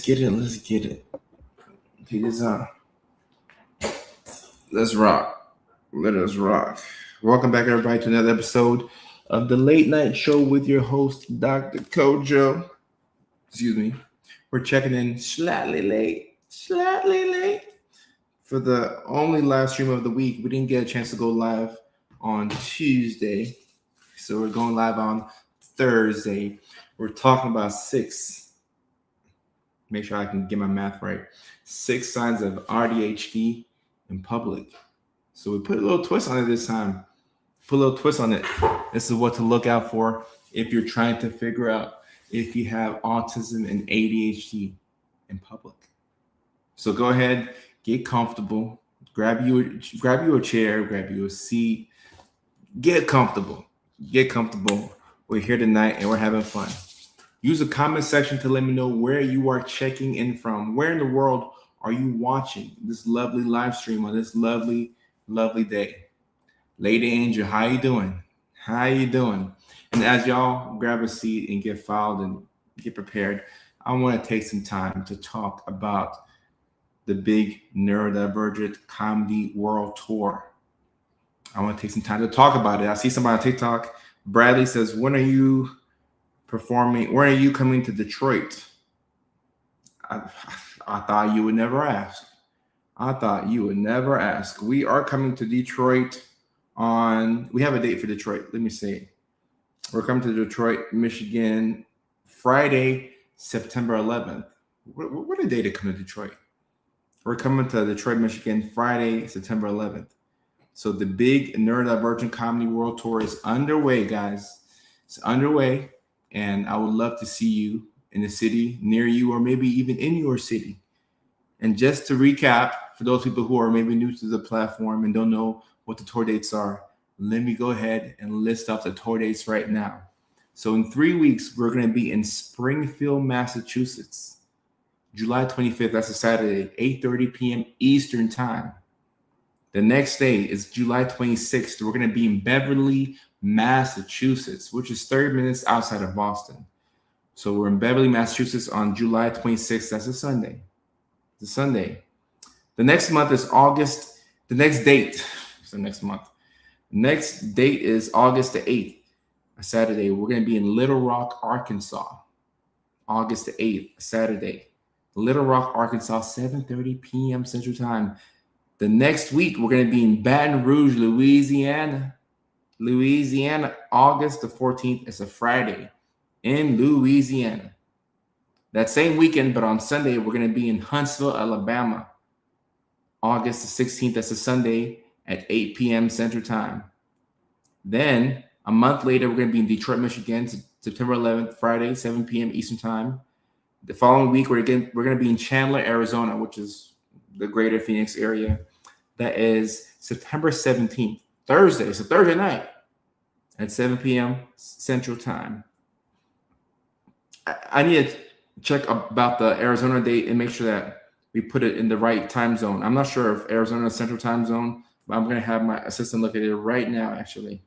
get it. Let's get it. Peace out. Let's rock. Let us rock. Welcome back, everybody, to another episode of the Late Night Show with your host, Dr. Kojo. Excuse me. We're checking in slightly late for the only live stream of the week. We didn't get a chance to go live on Tuesday, so we're going live on Thursday. We're talking about make sure I can get my math right, 6 signs of AuDHD in public. So we put a little twist on it this time. Put a little twist on it. This is what to look out for if you're trying to figure out if you have autism and ADHD in public. So go ahead, get comfortable, grab you a chair, grab you a seat, get comfortable. We're here tonight and we're having fun. Use the comment section to let me know where you are checking in from. Where in the world are you watching this lovely live stream on this lovely day? Lady Angel, how you doing? And as y'all grab a seat and get filed and get prepared, I want to take some time to talk about the big Neurodivergent Comedy World Tour. I want to take some time to talk about it. I see somebody on TikTok. Bradley says, when are you performing? When are you coming to Detroit? I thought you would never ask. We are coming to Detroit we have a date for Detroit. Let me see. We're coming to Detroit, Michigan, Friday, September 11th. What a day to come to Detroit. We're coming to Detroit, Michigan, Friday, September 11th. So the big Neurodivergent Comedy World Tour is underway, guys. It's underway, and I would love to see you in the city near you or maybe even in your city. And just to recap, for those people who are maybe new to the platform and don't know what the tour dates are, let me go ahead and list off the tour dates right now. So in 3 weeks, we're going to be in Springfield, Massachusetts. July 25th, that's a Saturday, 8:30 p.m. Eastern Time. The next day is July 26th. We're going to be in Beverly, Massachusetts, which is 30 minutes outside of Boston. So we're in Beverly, Massachusetts on July 26th. That's a Sunday. It's a Sunday. The next month is August. The next date is the next month. Next date is August the 8th, a Saturday. We're going to be in Little Rock, Arkansas. August the 8th, a Saturday. Little Rock, Arkansas, 7:30 p.m. Central Time. The next week, we're going to be in Baton Rouge, Louisiana. August the 14th. It's a Friday in Louisiana. That same weekend, but on Sunday, we're going to be in Huntsville, Alabama. August the 16th. That's a Sunday at 8 p.m. Central Time. Then, a month later, we're going to be in Detroit, Michigan, September 11th, Friday, 7 p.m. Eastern Time. The following week, we're going to be in Chandler, Arizona, which is the greater Phoenix area. That is September 17th, Thursday. It's a Thursday night at 7 p.m. Central Time. I need to check about the Arizona date and make sure that we put it in the right time zone. I'm not sure if Arizona is Central Time Zone, but I'm going to have my assistant look at it right now, actually.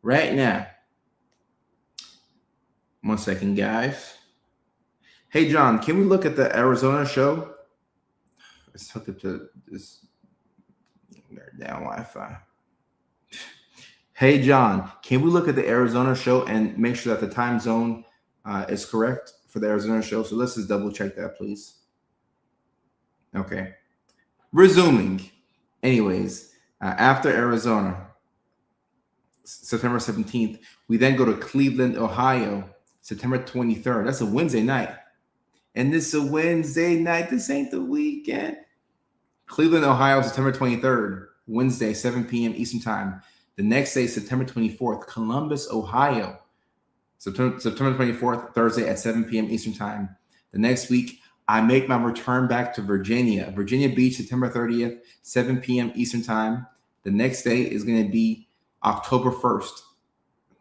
Right now. 1 second, guys. Hey, John, can we look at the Arizona show? Let's hook it to this down Wi-Fi. Hey, John, can we look at the Arizona show and make sure that the time zone is correct for the Arizona show? So let's just double check that, please. Okay. Resuming. Anyways, after Arizona, September 17th, we then go to Cleveland, Ohio, September 23rd. That's a Wednesday night. And this is a Wednesday night. This ain't the weekend. Cleveland, Ohio, September 23rd, Wednesday, 7 p.m. Eastern Time. The next day, September 24th, Columbus, Ohio, September 24th, Thursday at 7 p.m. Eastern Time. The next week, I make my return back to Virginia Beach, September 30th, 7 p.m. Eastern Time. The next day is going to be October 1st,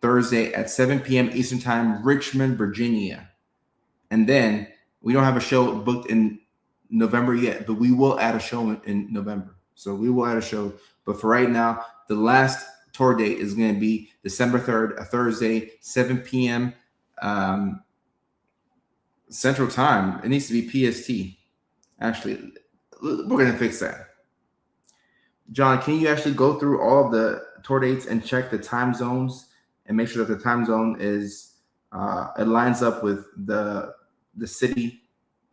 Thursday at 7 p.m. Eastern Time, Richmond, Virginia. And then we don't have a show booked in November yet, but we will add a show in November. So we will add a show. But for right now, the last tour date is going to be December 3rd, a Thursday, 7 p.m. Central Time. It needs to be PST. Actually, we're gonna fix that. John, can you actually go through all of the tour dates and check the time zones and make sure that the time zone is it lines up with the city,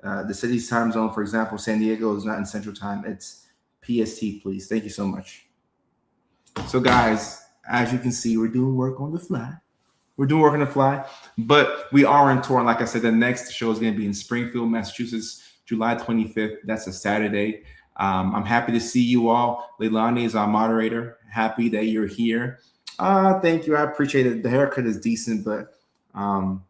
the city's time zone? For example, San Diego is not in Central Time; it's PST. Please, thank you so much. So, guys, as you can see, we're doing work on the fly. We're doing work on the fly, but we are on tour. And like I said, the next show is going to be in Springfield, Massachusetts, July 25th. That's a Saturday. I'm happy to see you all. Leilani is our moderator. Happy that you're here. Thank you. I appreciate it. The haircut is decent, but I'm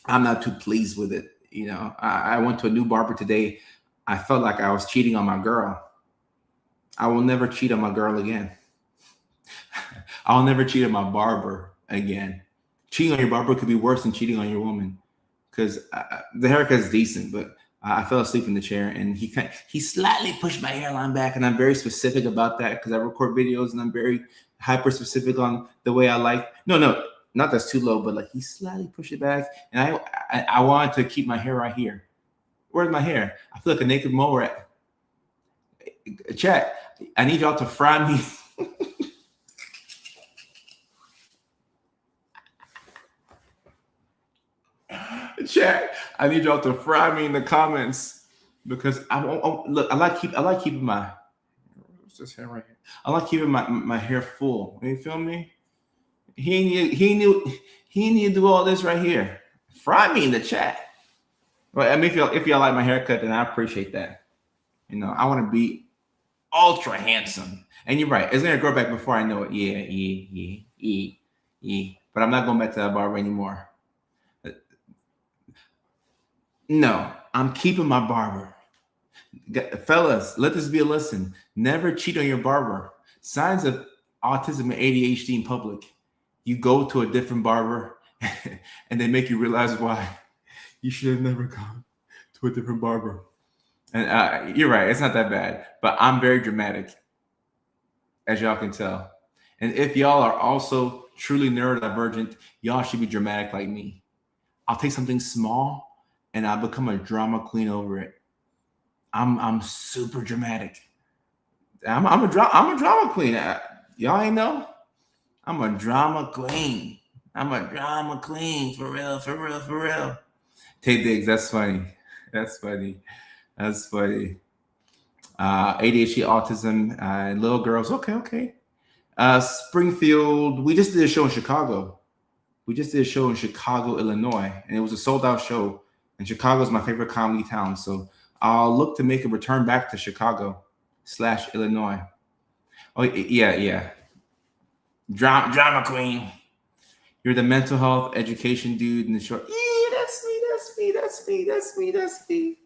not too pleased with it. You know, I went to a new barber today. I felt like I was cheating on my girl. I will never cheat on my girl again. I'll never cheat on my barber again. Cheating on your barber could be worse than cheating on your woman, because the haircut is decent, but I fell asleep in the chair, and he slightly pushed my hairline back, and I'm very specific about that because I record videos, and I'm very hyper specific on the way I like. No, not that's too low, but like he slightly pushed it back, and I wanted to keep my hair right here. Where's my hair? I feel like a naked mole rat. Chat, I need y'all to fry me. Chat, I need y'all to fry me in the comments because I won't look. I like keeping my what's this hair right here. I like keeping my hair full. You feel me? He need to do all this right here. Fry me in the chat. Well, I mean, if y'all like my haircut, then I appreciate that. You know, I want to be ultra handsome. And you're right. It's gonna grow back before I know it. Yeah. But I'm not going back to that barber anymore. No, I'm keeping my barber. Fellas, let this be a lesson. Never cheat on your barber. Signs of autism and ADHD in public. You go to a different barber and they make you realize why you should have never gone to a different barber. And you're right, it's not that bad, but I'm very dramatic, as y'all can tell. And if y'all are also truly neurodivergent, y'all should be dramatic like me. I'll take something small and I'll become a drama queen over it. I'm super dramatic. I'm a drama queen. Y'all ain't know? I'm a drama queen. I'm a drama queen for real. Tay Diggs, that's funny. ADHD, autism, little girls. Okay. Springfield. We just did a show in Chicago. Illinois, and it was a sold-out show. And Chicago is my favorite comedy town, so I'll look to make a return back to Chicago/Illinois. Oh yeah. Drama queen. You're the mental health education dude in the short. Yeah, that's me.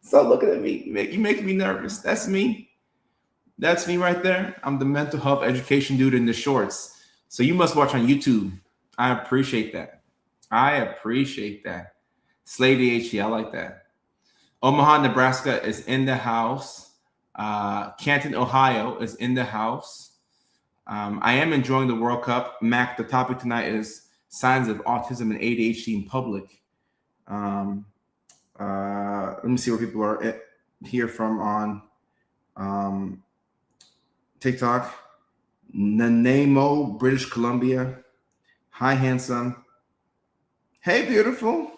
Stop looking at me. You make me nervous. That's me. That's me right there. I'm the mental health education dude in the shorts. So you must watch on YouTube. I appreciate that. Slay DHD, I like that. Omaha, Nebraska is in the house. Canton, Ohio is in the house. I am enjoying the World Cup. Mac, the topic tonight is signs of autism and ADHD in public. Let me see where people are here from on TikTok. Nanaimo, British Columbia. Hi, handsome. Hey, beautiful.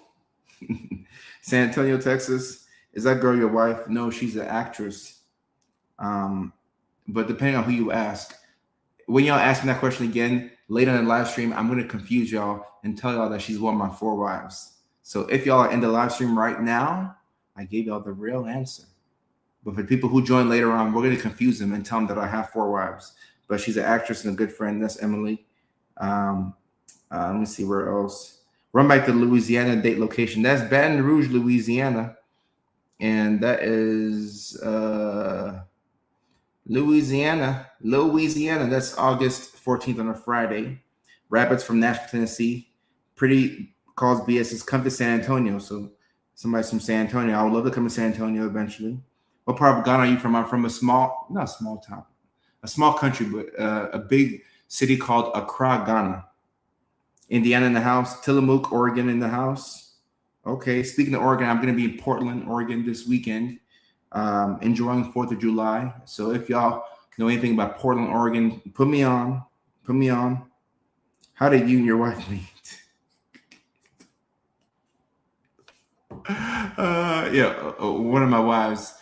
San Antonio, Texas. Is that girl your wife? No, she's an actress. But depending on who you ask, when y'all ask me that question again later in the live stream, I'm going to confuse y'all and tell y'all that she's one of my 4 wives. So if y'all are in the live stream right now, I gave y'all the real answer. But for people who join later on, we're going to confuse them and tell them that I have 4 wives. But she's an actress and a good friend. That's Emily. Let me see where else. Run back to Louisiana date location. That's Baton Rouge, Louisiana. And that is Louisiana. That's August 14th on a Friday. Rapids from Nashville, Tennessee. Pretty calls BS is come to San Antonio. So somebody's from San Antonio. I would love to come to San Antonio eventually. What part of Ghana are you from? I'm from not a small town, a small country, but a big city called Accra, Ghana. Indiana in the house. Tillamook, Oregon in the house. Okay, speaking of Oregon, I'm going to be in Portland, Oregon this weekend, enjoying 4th of July. So if y'all know anything about Portland, Oregon, put me on. Put me on. How did you and your wife meet? One of my wives.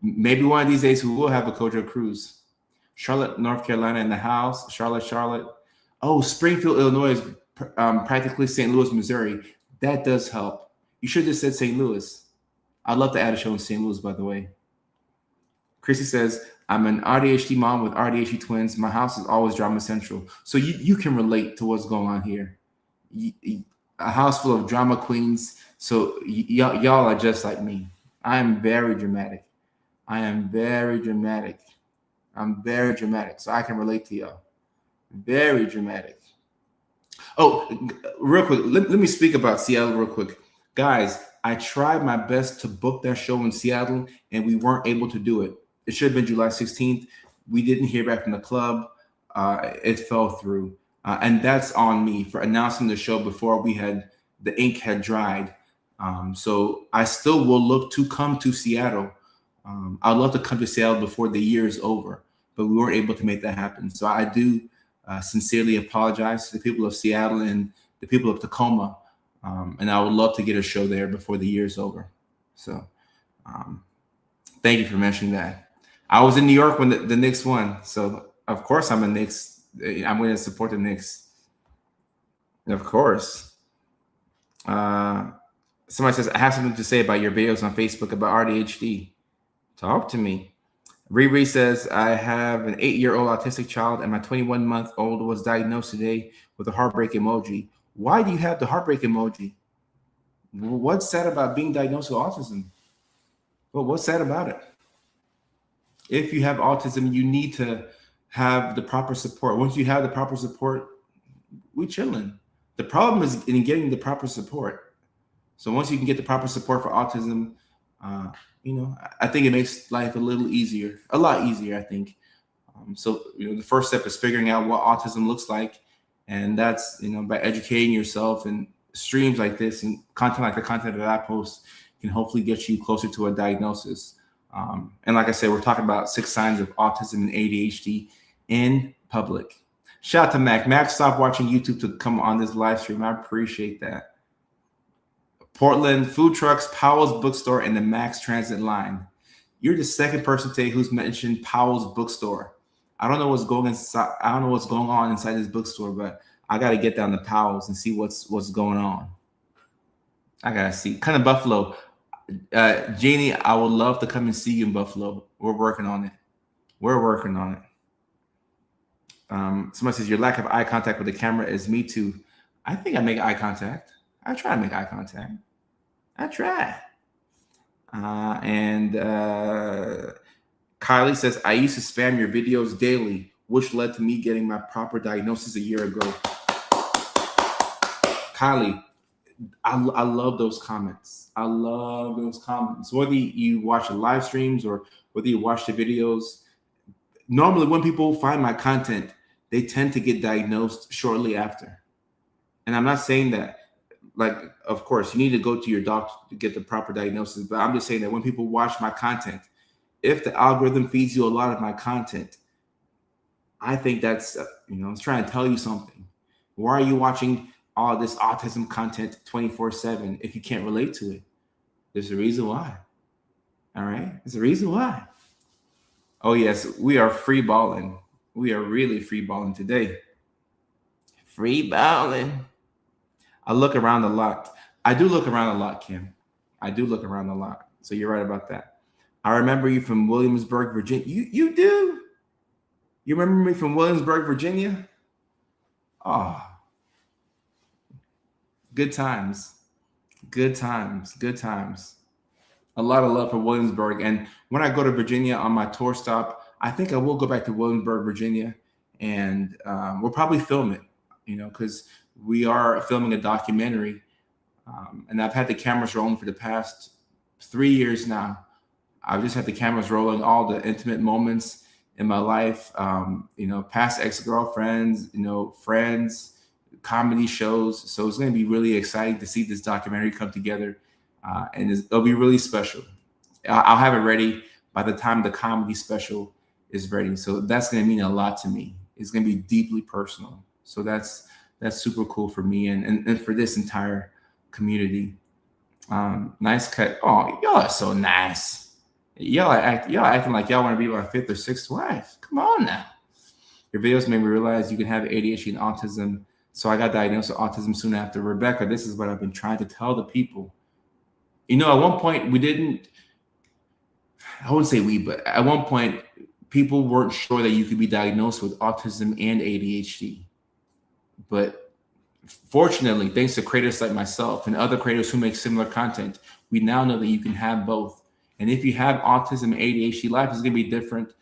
Maybe one of these days we will have a Kojo cruise. Charlotte, North Carolina in the house. Charlotte. Oh, Springfield, Illinois is practically St. Louis, Missouri. That does help. You should have just said St. Louis. I'd love to add a show in St. Louis, by the way. Chrissy says, I'm an AuDHD mom with AuDHD twins. My house is always drama central. So you can relate to what's going on here. A house full of drama queens. So y'all are just like me. I am very dramatic. I'm very dramatic. So I can relate to y'all. Very dramatic. Oh, real quick, let me speak about Seattle real quick. Guys, I tried my best to book that show in Seattle, and we weren't able to do it. It should have been July 16th. We didn't hear back from the club. It fell through. And that's on me for announcing the show before the ink had dried. So I still will look to come to Seattle. I'd love to come to Seattle before the year is over, but we weren't able to make that happen. So I do sincerely apologize to the people of Seattle and the people of Tacoma. And I would love to get a show there before the year is over. So thank you for mentioning that. I was in New York when the Knicks won. So of course I'm going to support the Knicks. Of course. Somebody says, I have something to say about your videos on Facebook about AuDHD. Talk to me. Riri says, I have an 8-year-old autistic child, and my 21-month-old was diagnosed today with a heartbreak emoji. Why do you have the heartbreak emoji? What's sad about being diagnosed with autism? Well, what's sad about it? If you have autism, you need to have the proper support. Once you have the proper support, we chilling. The problem is in getting the proper support. So once you can get the proper support for autism, I think it makes life a lot easier, I think. So the first step is figuring out what autism looks like. And that's, by educating yourself, and streams like this and content like the content that I post can hopefully get you closer to a diagnosis. And like I said, we're talking about 6 signs of autism and ADHD in public. Shout out to Mac. Mac stopped watching YouTube to come on this live stream. I appreciate that. Portland, food trucks, Powell's bookstore, and the Max Transit line. You're the second person today who's mentioned Powell's bookstore. I don't know what's going on inside this bookstore, but I got to get down to Powell's and see what's going on. I got to see. Kind of Buffalo. Jeannie, I would love to come and see you in Buffalo. We're working on it. Somebody says your lack of eye contact with the camera is me too. I think I make eye contact. I try to make eye contact. I try. And Kylie says, I used to spam your videos daily, which led to me getting my proper diagnosis a year ago. Kylie, I love those comments. Whether you watch the live streams or whether you watch the videos, normally when people find my content, they tend to get diagnosed shortly after. And I'm not saying that, of course, you need to go to your doctor to get the proper diagnosis. But I'm just saying that when people watch my content, if the algorithm feeds you a lot of my content, I think that's, it's trying to tell you something. Why are you watching all this autism content 24/7 if you can't relate to it? There's a reason why. All right? There's a reason why. Oh, yes, we are free balling. We are really free balling today. Free balling. I look around a lot. I do look around a lot, Kim. I do look around a lot. So you're right about that. I remember you from Williamsburg, Virginia. You do? You remember me from Williamsburg, Virginia? Oh, good times. Good times. A lot of love for Williamsburg. And when I go to Virginia on my tour stop, I think I will go back to Williamsburg, Virginia. And we'll probably film it, because we are filming a documentary. And I've had the cameras rolling for the past 3 years now. I've just had the cameras rolling all the intimate moments in my life, past ex-girlfriends, friends, comedy shows. So it's going to be really exciting to see this documentary come together and it'll be really special. I'll have it ready by the time the comedy special is ready. So that's going to mean a lot to me. It's going to be deeply personal. So that's super cool for me and for this entire community. Nice cut. Oh, y'all are so nice. Y'all acting like y'all want to be my fifth or sixth wife. Come on now. Your videos made me realize you can have ADHD and autism. So I got diagnosed with autism soon after. Rebecca, this is what I've been trying to tell the people. You know, at one point I wouldn't say but at one point people weren't sure that you could be diagnosed with autism and ADHD. But fortunately, thanks to creators like myself and other creators who make similar content, we now know that you can have both. And if you have autism and ADHD, life is going to be different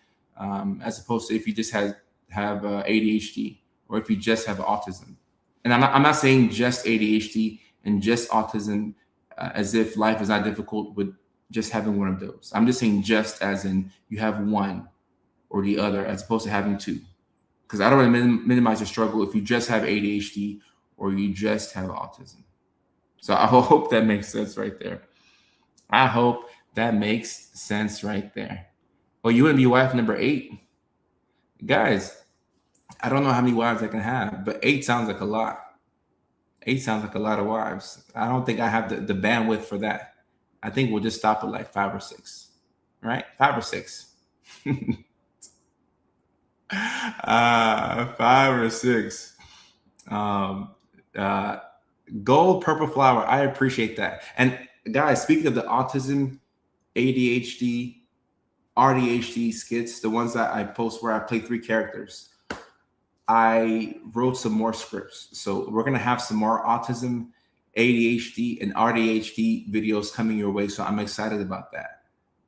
as opposed to if you just have ADHD or if you just have autism. And I'm not saying just ADHD and just autism as if life is not difficult with just having one of those. I'm just saying just as in you have one or the other as opposed to having two. Because I don't want to minimize your struggle if you just have ADHD or you just have autism. So I hope that makes sense right there. I hope that makes sense right there. Well, you want to be wife number 8. Guys, I don't know how many wives I can have, but 8 sounds like a lot. 8 sounds like a lot of wives. I don't think I have the bandwidth for that. I think we'll just stop at like 5 or 6, right? 5 or 6. 5 or 6. Gold purple flower. I appreciate that. And guys, speaking of the autism, ADHD, AuDHD skits, the ones that I post where I play 3 characters, I wrote some more scripts. So we're going to have some more autism, ADHD, and AuDHD videos coming your way. So I'm excited about that.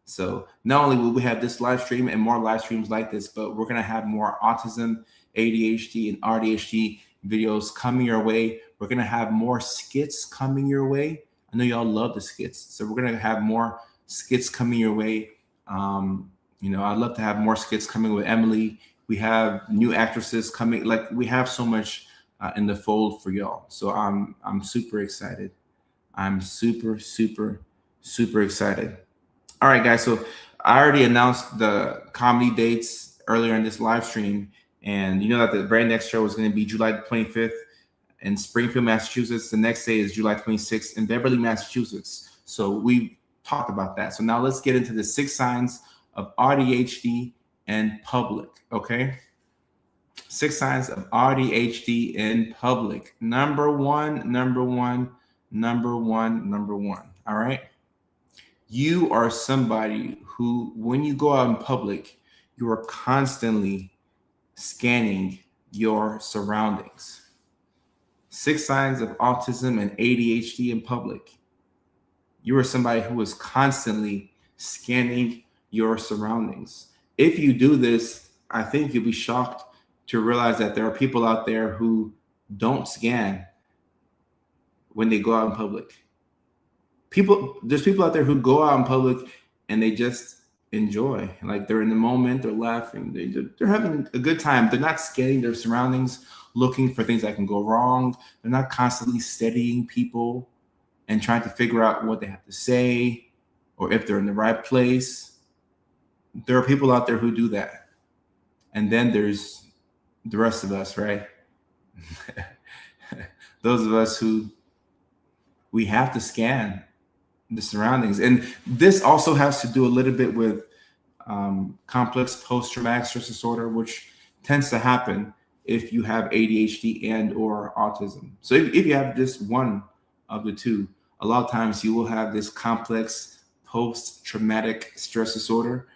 So not only will we have this live stream and more live streams like this, but we're going to have more autism, ADHD, and AuDHD videos coming your way. We're going to have more skits coming your way. I know y'all love the skits. So we're going to have more skits coming your way. I'd love to have more skits coming with Emily. We have new actresses coming. Like, we have so much in the fold for y'all. So I'm super excited. I'm super, super, super excited. All right, guys. So I already announced the comedy dates earlier in this live stream. And you know that the very next show is going to be July 25th in Springfield, Massachusetts. The next day is July 26th in Beverly, Massachusetts. So we talked about that. So now let's get into the 6 signs of AuDHD in public. Okay. 6 signs of AuDHD in public. Number one. All right. You are somebody who, when you go out in public, you are constantly scanning your surroundings. 6 signs of autism and ADHD in public. You are somebody who is constantly scanning your surroundings. If you do this, I think you'll be shocked to realize that there are people out there who don't scan when they go out in public. There's people out there who go out in public and they just enjoy. Like, they're in the moment, they're laughing, they're having a good time. They're not scanning their surroundings, looking for things that can go wrong. They're not constantly studying people and trying to figure out what they have to say or if they're in the right place. There are people out there who do that. And then there's the rest of us, right? Those of us who we have to scan the surroundings. And this also has to do a little bit with complex post-traumatic stress disorder, which tends to happen if you have ADHD and or autism. So if you have just one of the two, a lot of times you will have this complex post-traumatic stress disorder,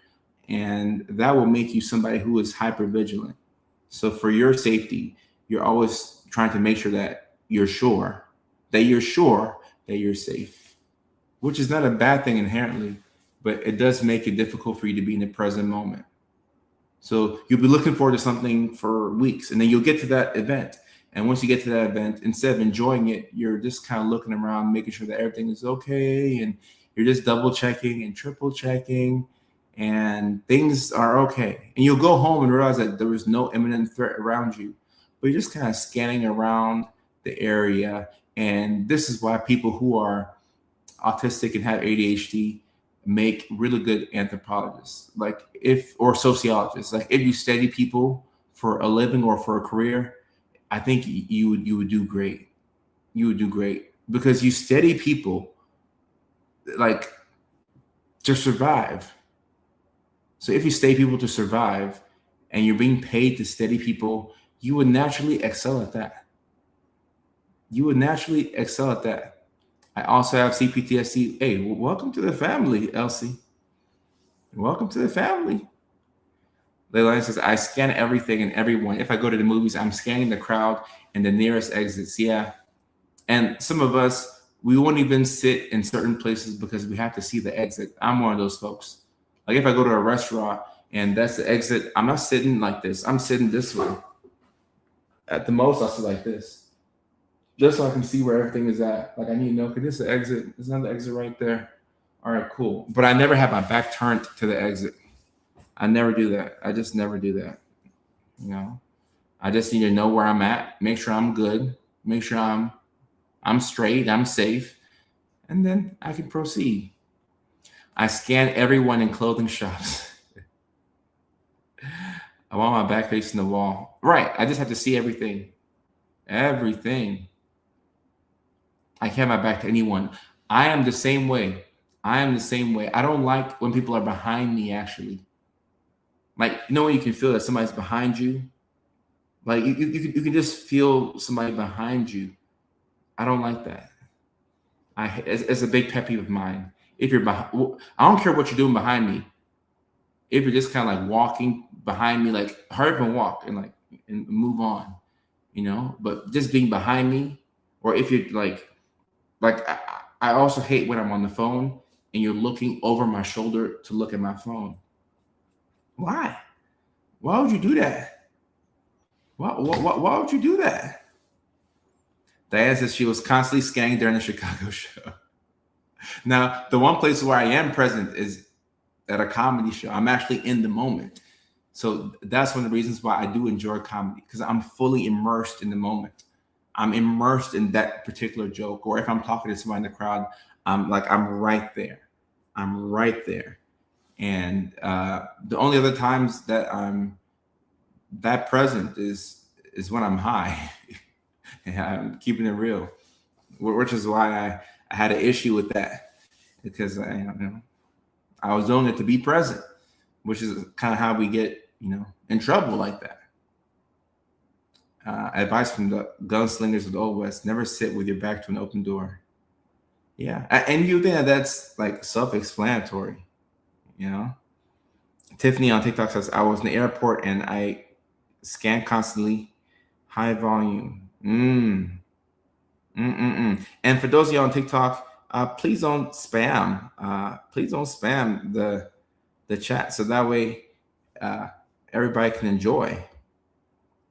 and that will make you somebody who is hypervigilant. So for your safety, you're always trying to make sure that you're sure that you're safe, which is not a bad thing inherently, but it does make it difficult for you to be in the present moment. So you'll be looking forward to something for weeks, and then you'll get to that event. And once you get to that event, instead of enjoying it, you're just kind of looking around, making sure that everything is okay. And you're just double checking and triple checking, and things are okay. And you'll go home and realize that there was no imminent threat around you, but you're just kind of scanning around the area. And this is why people who are autistic and have ADHD make really good anthropologists, or sociologists. Like if you study people for a living or for a career, I think you would do great. You would do great because you study people like to survive. So if you study people to survive and you're being paid to study people, you would naturally excel at that. You would naturally excel at that. I also have CPTSD. Hey, welcome to the family, Elsie. Welcome to the family. Leilani says, I scan everything and everyone. If I go to the movies, I'm scanning the crowd and the nearest exits. Yeah. And some of us, we won't even sit in certain places because we have to see the exit. I'm one of those folks. Like if I go to a restaurant and that's the exit, I'm not sitting like this. I'm sitting this way. At the most, I'll sit like this. Just so I can see where everything is at. Like I need to know, okay, this is the exit. There's another exit right there. All right, cool. But I never have my back turned to the exit. I never do that. I just never do that. You know, I just need to know where I'm at, make sure I'm good, make sure I'm straight, I'm safe, and then I can proceed. I scan everyone in clothing shops. I want my back facing the wall. Right. I just have to see everything. Everything. I can't have my back to anyone. I am the same way. I am the same way. I don't like when people are behind me, actually. Like, you know when you can feel that somebody's behind you? Like, you can just feel somebody behind you. I don't like that. It's a big pet peeve of mine. If you're behind, I don't care what you're doing behind me. If you're just kind of like walking behind me, like hurry up and walk and move on, you know. But just being behind me, or if you're I also hate when I'm on the phone and you're looking over my shoulder to look at my phone. Why? Why would you do that? Why would you do that? Diana says she was constantly scanning during the Chicago show. Now, the one place where I am present is at a comedy show. I'm actually in the moment. So that's one of the reasons why I do enjoy comedy, because I'm fully immersed in the moment. I'm immersed in that particular joke. Or if I'm talking to somebody in the crowd, I'm right there. I'm right there. And the only other times that I'm that present is when I'm high. And I'm keeping it real, which is why I had an issue with that, because I was doing it to be present, which is kind of how we get in trouble like that. Advice from the gunslingers of the Old West: never sit with your back to an open door. Yeah, and you think that's like self-explanatory, you know? Tiffany on TikTok says, I was in the airport and I scanned constantly, high volume. And for those of you on TikTok, please don't spam. Please don't spam the chat, so that way everybody can enjoy.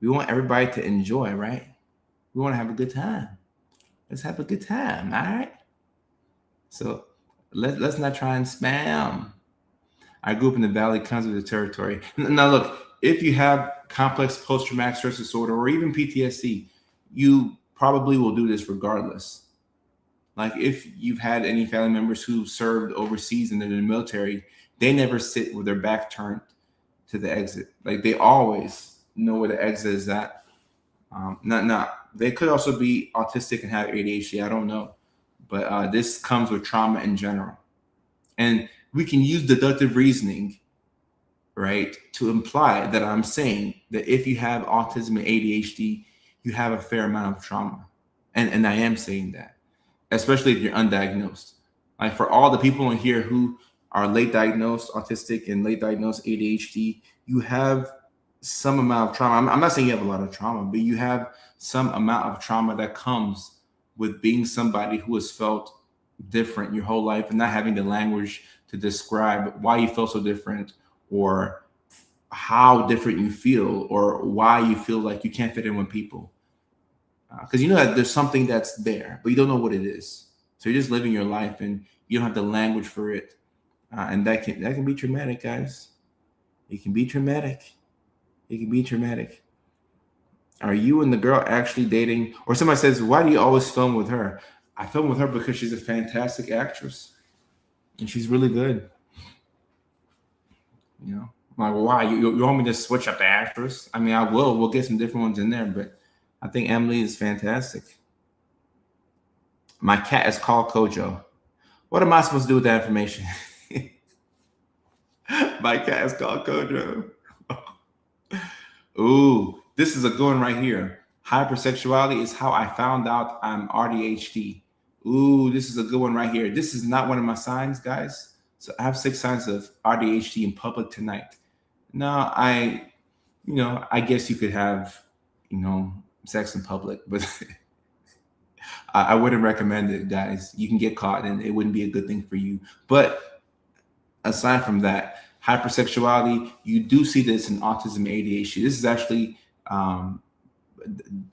We want everybody to enjoy, right? We want to have a good time. Let's have a good time, all right? So let's not try and spam. I grew up in the Valley, conservative territory. Now, look, if you have complex post-traumatic stress disorder or even PTSD, you probably will do this regardless. Like if you've had any family members who served overseas and they're in the military, they never sit with their back turned to the exit. Like they always know where the exit is at. They could also be autistic and have ADHD. I don't know. But this comes with trauma in general. And we can use deductive reasoning, right, to imply that I'm saying that if you have autism and ADHD, you have a fair amount of trauma. And I am saying that, especially if you're undiagnosed. Like for all the people in here who are late diagnosed autistic and late diagnosed ADHD, you have some amount of trauma. I'm not saying you have a lot of trauma, but you have some amount of trauma that comes with being somebody who has felt different your whole life and not having the language to describe why you feel so different or how different you feel or why you feel like you can't fit in with people. Because you know that there's something that's there, but you don't know what it is. So you're just living your life and you don't have the language for it. And that can be traumatic, guys. It can be traumatic. It can be traumatic. Are you and the girl actually dating? Or somebody says, why do you always film with her? I film with her because she's a fantastic actress, and she's really good. You know, I'm like, why you want me to switch up the actress? I mean, I will. We'll get some different ones in there, but I think Emily is fantastic. My cat is called Kojo. What am I supposed to do with that information? My cat is called Kojo. Ooh, this is a good one right here. Hypersexuality is how I found out I'm AuDHD. Ooh, this is a good one right here. This is not one of my signs, guys. So I have 6 signs of AuDHD in public tonight. No, I guess you could have, sex in public, but I wouldn't recommend it, guys. You can get caught and it wouldn't be a good thing for you. But aside from that, hypersexuality, you do see this in autism and ADHD. This is actually,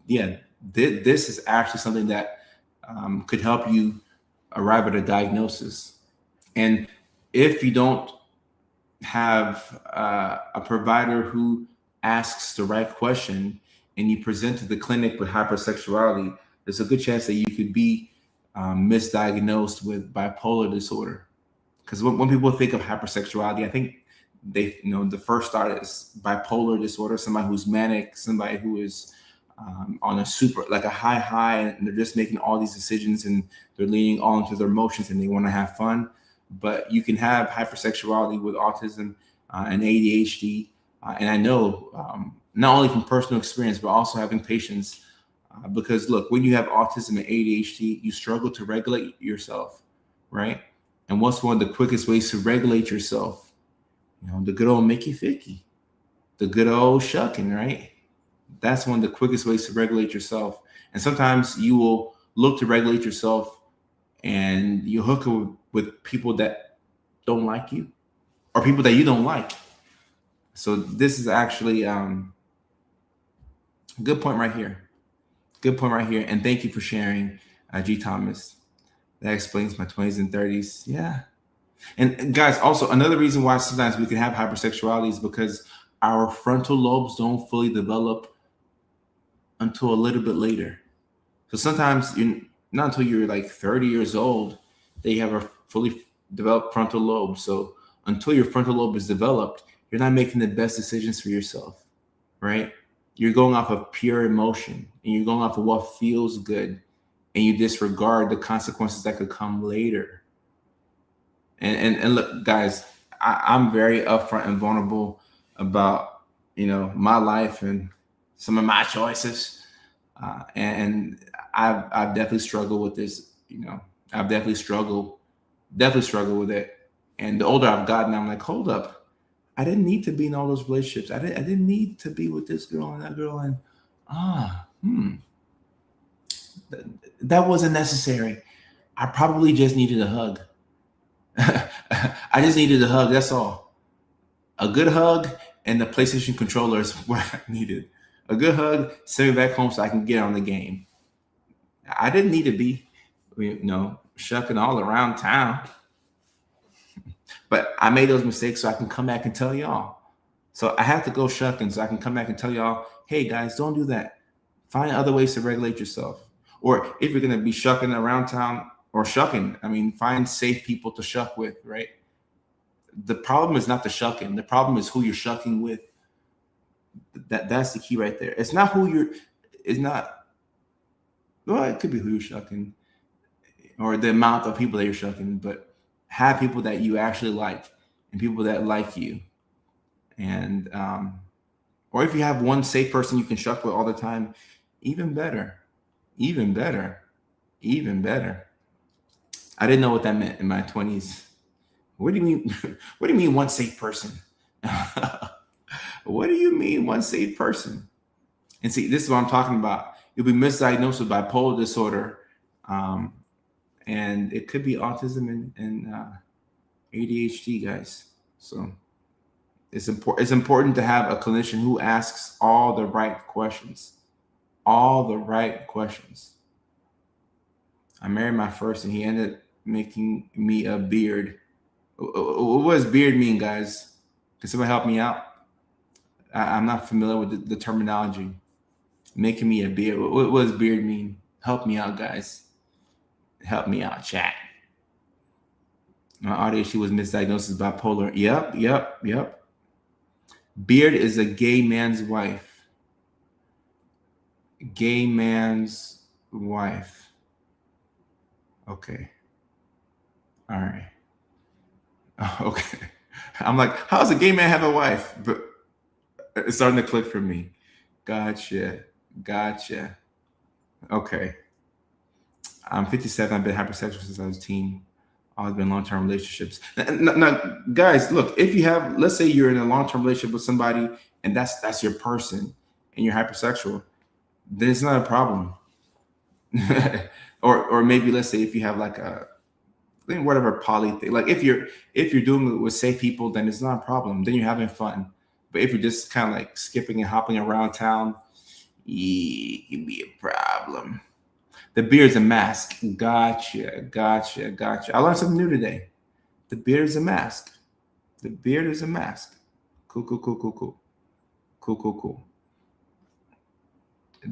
this is actually something that could help you arrive at a diagnosis. And if you don't have a provider who asks the right question and you present to the clinic with hypersexuality, there's a good chance that you could be misdiagnosed with bipolar disorder. Because when people think of hypersexuality, I think they, the first thought is bipolar disorder, somebody who's manic, somebody who is on a like a high, and they're just making all these decisions and they're leaning all into their emotions and they want to have fun. But you can have hypersexuality with autism and ADHD. And I know not only from personal experience, but also having patients. Because look, when you have autism and ADHD, you struggle to regulate yourself, right? And what's one of the quickest ways to regulate yourself? The good old Mickey Ficky, the good old shucking, right? That's one of the quickest ways to regulate yourself. And sometimes you will look to regulate yourself and you hook up with people that don't like you or people that you don't like. So this is actually a good point right here. Good point right here. And thank you for sharing, G. Thomas. That explains my 20s and 30s. Yeah. And guys, also another reason why sometimes we can have hypersexuality is because our frontal lobes don't fully develop until a little bit later. So sometimes not until you're like 30 years old that you have a fully developed frontal lobe. So until your frontal lobe is developed, you're not making the best decisions for yourself, right? You're going off of pure emotion and you're going off of what feels good, and you disregard the consequences that could come later. And look, guys, I'm very upfront and vulnerable about my life and some of my choices, and I've definitely struggled with this. I've definitely struggled with it. And the older I've gotten, I'm like, hold up, I didn't need to be in all those relationships. I didn't need to be with this girl and that girl, and that wasn't necessary. I probably just needed a hug. I just needed a hug. That's all. A good hug and the PlayStation controller is what I needed. A good hug, send me back home so I can get on the game. I didn't need to be, shucking all around town. But I made those mistakes so I can come back and tell y'all. So I have to go shucking so I can come back and tell y'all, hey guys, don't do that. Find other ways to regulate yourself. Or if you're going to be shucking around town or shucking, find safe people to shuck with, right? The problem is not the shucking. The problem is who you're shucking with. That's the key right there. It's not well, it could be who you're shucking or the amount of people that you're shucking, but have people that you actually like and people that like you. And, or if you have one safe person you can shuck with all the time, even better. I didn't know what that meant in my 20s. What do you mean? What do you mean one safe person? What do you mean one safe person? And see, this is what I'm talking about. You'll be misdiagnosed with bipolar disorder, and it could be autism and ADHD, guys. So it's important to have a clinician who asks all the right questions. All the right questions. I married my first, and he ended up making me a beard. What does beard mean, guys? Can somebody help me out? I'm not familiar with the terminology. Making me a beard. What does beard mean? Help me out, guys. Help me out, chat. My AuDHD was misdiagnosed as bipolar. Yep. Beard is a gay man's wife. Gay man's wife. Okay. All right. Okay. I'm like, how does a gay man have a wife? But it's starting to click for me. Gotcha. Okay. I'm 57. I've been hypersexual since I was a teen. Always been long-term relationships. Now, guys, look, if you have, let's say you're in a long-term relationship with somebody and that's your person and you're hypersexual, then it's not a problem. or maybe let's say if you have like a whatever poly thing, like if you're doing it with safe people, then it's not a problem. Then you're having fun. But if you're just kind of like skipping and hopping around town, it can be a problem. The beard's a mask. Gotcha. I learned something new today. The beard is a mask. The beard is a mask. Cool.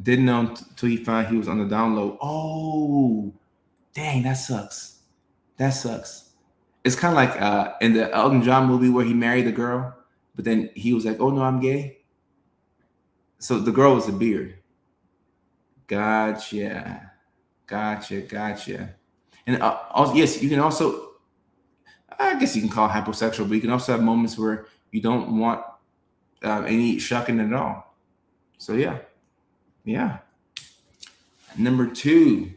Didn't know until he found he was on the download. Oh, dang, that sucks. It's kind of like in the Elton John movie where he married the girl, but then he was like, "Oh no, I'm gay." So the girl was a beard. Gotcha. And also, yes, you can also, I guess you can call it hyposexual, but you can also have moments where you don't want any shucking at all. So yeah. Number 2,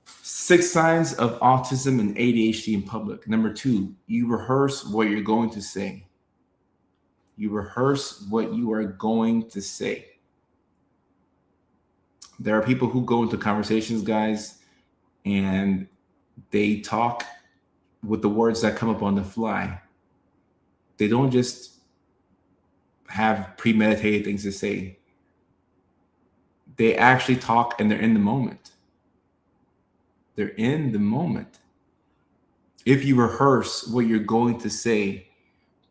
6 signs of autism and ADHD in public. Number 2, you rehearse what you're going to say. You rehearse what you are going to say. There are people who go into conversations, guys, and they talk with the words that come up on the fly. They don't just have premeditated things to say. They actually talk and they're in the moment. If you rehearse what you're going to say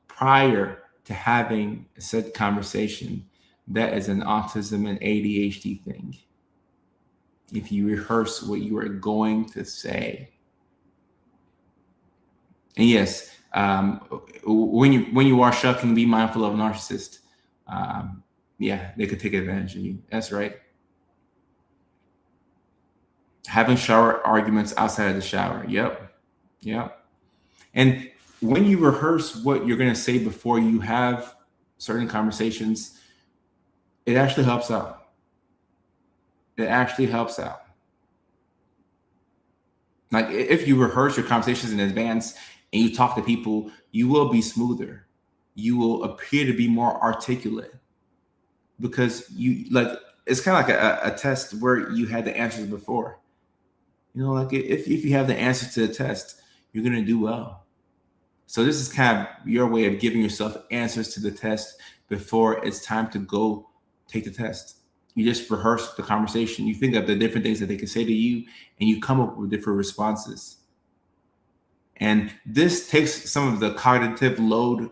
prior to having said conversation, that is an autism and ADHD thing. If you rehearse what you are going to say. And yes, when you are shucking, be mindful of a narcissist. They could take advantage of you. That's right. Having shower arguments outside of the shower. Yep. And when you rehearse what you're going to say before you have certain conversations, it actually helps out. Like if you rehearse your conversations in advance and you talk to people, you will be smoother. You will appear to be more articulate because it's kind of like a test where you had the answers before. Like if you have the answer to the test, you're going to do well. So this is kind of your way of giving yourself answers to the test before it's time to go take the test. You just rehearse the conversation. You think of the different things that they can say to you, and you come up with different responses. And this takes some of the cognitive load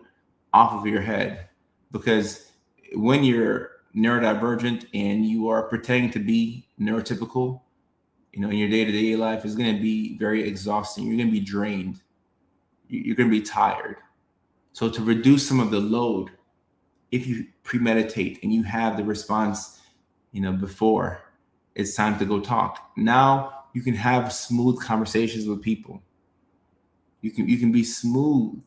off of your head, because when you're neurodivergent and you are pretending to be neurotypical, in your day-to-day life, is going to be very exhausting. You're going to be drained. You're going to be tired. So to reduce some of the load, if you premeditate and you have the response before it's time to go talk, now you can have smooth conversations with people. You can be smooth.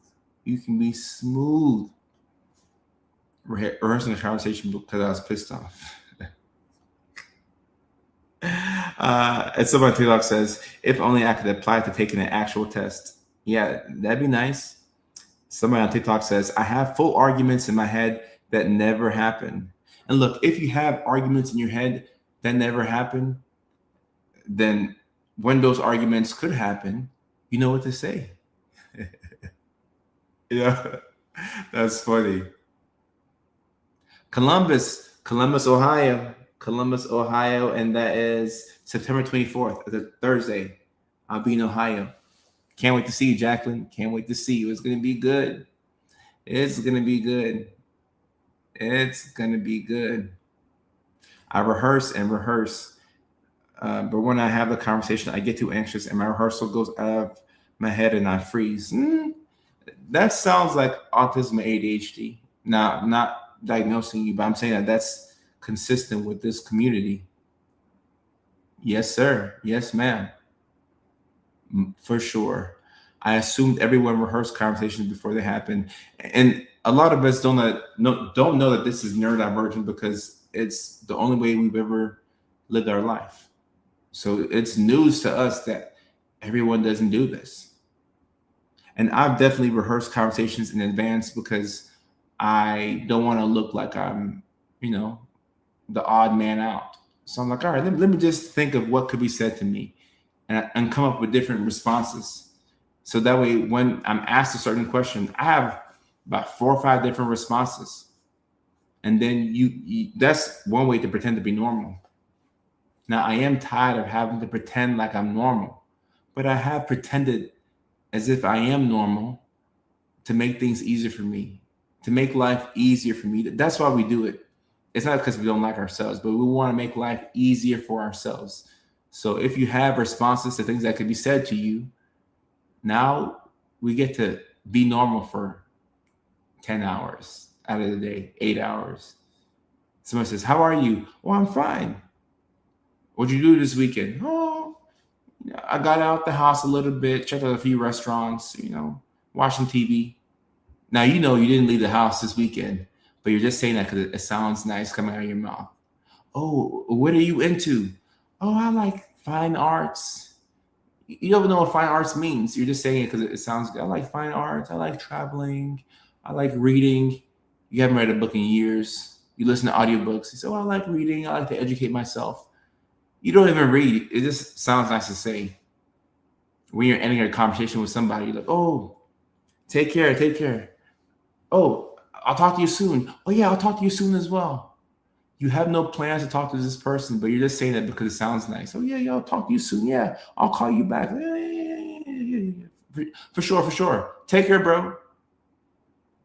Rehearsing the conversation because I was pissed off. And someone on TikTok says, if only I could apply to taking an actual test. Yeah, that'd be nice. Somebody on TikTok says, I have full arguments in my head that never happen. And look, if you have arguments in your head that never happen, then when those arguments could happen, you know what to say. Yeah, that's funny. Columbus, Ohio, and that is September 24th. It's a Thursday. I'll be in Ohio. Can't wait to see you, Jacqueline. Can't wait to see you. It's going to be good. I rehearse and rehearse But when I have the conversation, I get too anxious and my rehearsal goes out of my head and I freeze. That sounds like autism and ADHD. Now, not diagnosing you, but I'm saying that that's consistent with this community. Yes, sir. Yes, ma'am. For sure. I assumed everyone rehearsed conversations before they happen, and a lot of us don't know that this is neurodivergent because it's the only way we've ever lived our life. So it's news to us that everyone doesn't do this. And I've definitely rehearsed conversations in advance because I don't want to look like I'm, you know, the odd man out. So I'm like, all right, let me just think of what could be said to me and come up with different responses. So that way, when I'm asked a certain question, I have about 4 or 5 different responses. And then that's one way to pretend to be normal. Now, I am tired of having to pretend like I'm normal, but I have pretended as if I am normal to make things easier for me, to make life easier for me. That's why we do it. It's not because we don't like ourselves, but we want to make life easier for ourselves. So if you have responses to things that could be said to you, now we get to be normal for 10 hours out of the day, 8 hours. Someone says, how are you? Well, I'm fine. What'd you do this weekend? Oh, I got out the house a little bit, checked out a few restaurants, watching TV. Now, you didn't leave the house this weekend, but you're just saying that because it sounds nice coming out of your mouth. Oh, what are you into? Oh, I like fine arts. You don't know what fine arts means. You're just saying it because it sounds good. I like fine arts. I like traveling. I like reading. You haven't read a book in years. You listen to audiobooks. You say, oh, I like reading. I like to educate myself. You don't even read. It just sounds nice to say. When you're ending a conversation with somebody, you're like, oh, take care. Take care. Oh, I'll talk to you soon. Oh, yeah, I'll talk to you soon as well. You have no plans to talk to this person, but you're just saying that because it sounds nice. Oh, yeah, I'll talk to you soon. Yeah, I'll call you back. Yeah. For sure. Take care, bro.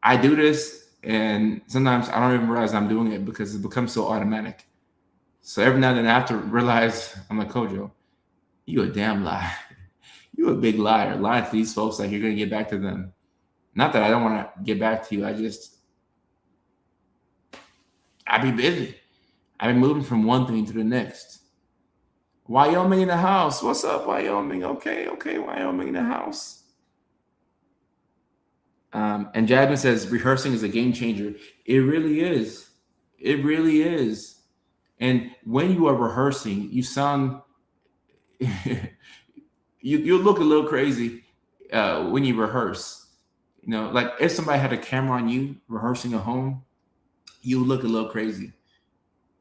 I do this, and sometimes I don't even realize I'm doing it because it becomes so automatic. So every now and then I have to realize, I'm like, Kojo, you a damn liar. You a big liar. Lying to these folks like you're going to get back to them. Not that I don't want to get back to you. I be busy. I've been moving from one thing to the next. Wyoming in the house. What's up, Wyoming? Okay, Wyoming in the house. And Jasmine says, rehearsing is a game changer. It really is. It really is. And when you are rehearsing, you sound, you look a little crazy when you rehearse. Like if somebody had a camera on you rehearsing at home, you look a little crazy,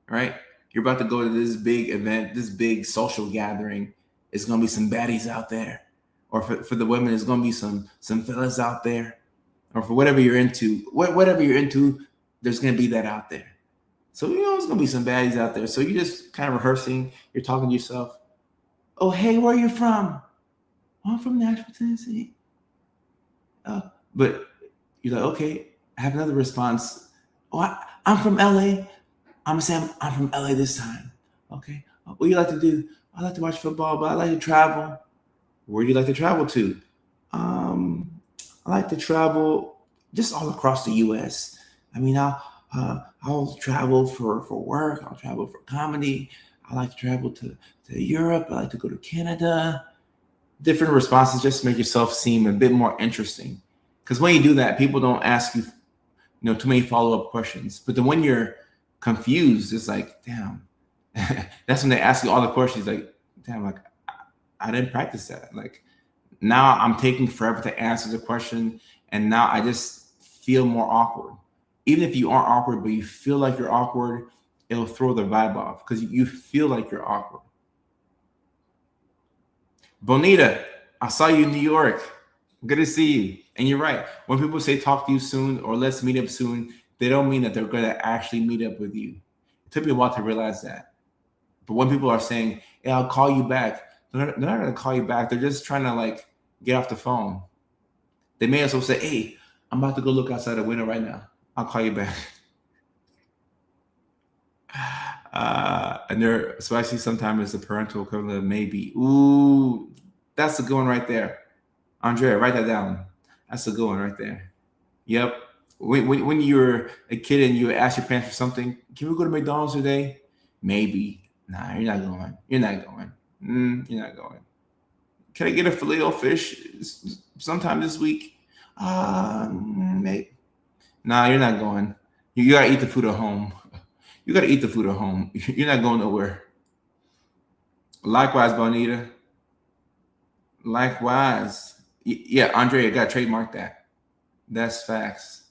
right? You're about to go to this big event, this big social gathering. It's going to be some baddies out there. Or for the women, it's going to be some fellas out there. Or for whatever you're into, there's going to be that out there. So, it's going to be some baddies out there. So you're just kind of rehearsing. You're talking to yourself. Oh, hey, where are you from? Oh, I'm from Nashville, Tennessee. But you're like, okay, I have another response. Oh, I'm from LA. I'm going to say I'm from LA this time. Okay. What do you like to do? I like to watch football, but I like to travel. Where do you like to travel to? I like to travel just all across the U.S. I mean, I'll travel for work. I'll travel for comedy. I like to travel to Europe. I like to go to Canada. Different responses just to make yourself seem a bit more interesting. Because when you do that, people don't ask you, too many follow-up questions. But then when you're confused, it's like, damn. That's when they ask you all the questions. Like, damn, like I didn't practice that. Like now I'm taking forever to answer the question, and now I just feel more awkward. Even if you aren't awkward, but you feel like you're awkward, it'll throw the vibe off because you feel like you're awkward. Bonita, I saw you in New York. Good to see you. And you're right. When people say talk to you soon or let's meet up soon, they don't mean that they're going to actually meet up with you. It took me a while to realize that. But when people are saying, hey, I'll call you back, they're not going to call you back. They're just trying to get off the phone. They may as well say, hey, I'm about to go look outside the window right now. I'll call you back. And there, so I see sometimes it's a parental equivalent of maybe. Ooh, that's a good one right there. Andrea, write that down. That's a good one right there. Yep. When you were a kid and you asked your parents for something, can we go to McDonald's today? Maybe. Nah, you're not going. You're not going. You're not going. Can I get a filet o fish sometime this week? Maybe. Nah, you're not going. You gotta eat the food at home. You gotta eat the food at home. You're not going nowhere. Likewise, Bonita. Likewise. Yeah, Andrea, got to trademark that. That's facts.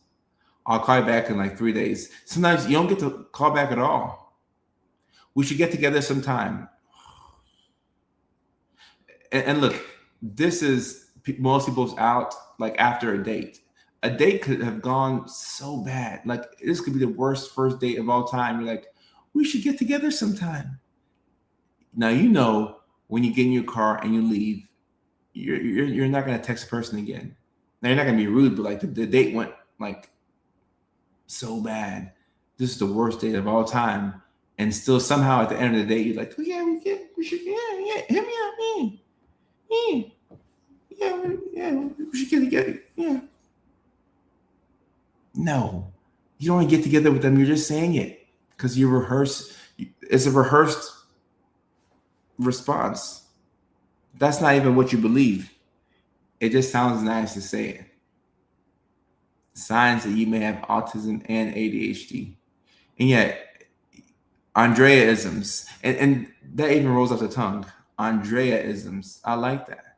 I'll call you back in like 3 days. Sometimes you don't get to call back at all. We should get together sometime. And look, this is most people's out like after a date. A date could have gone so bad. Like this could be the worst first date of all time. You're like, we should get together sometime. Now you know when you get in your car and you leave, you're not gonna text a person again. Now you're not gonna be rude, but like the date went like so bad. This is the worst date of all time. And still somehow at the end of the day, you're like, oh yeah, we should, yeah, hit me up, yeah, we should get together, yeah. No, you don't want to get together with them. You're just saying it because you rehearse. It's a rehearsed response. That's not even what you believe. It just sounds nice to say it. Signs that you may have autism and ADHD. And yet, Andrea-isms, and that even rolls off the tongue. Andrea-isms. I like that.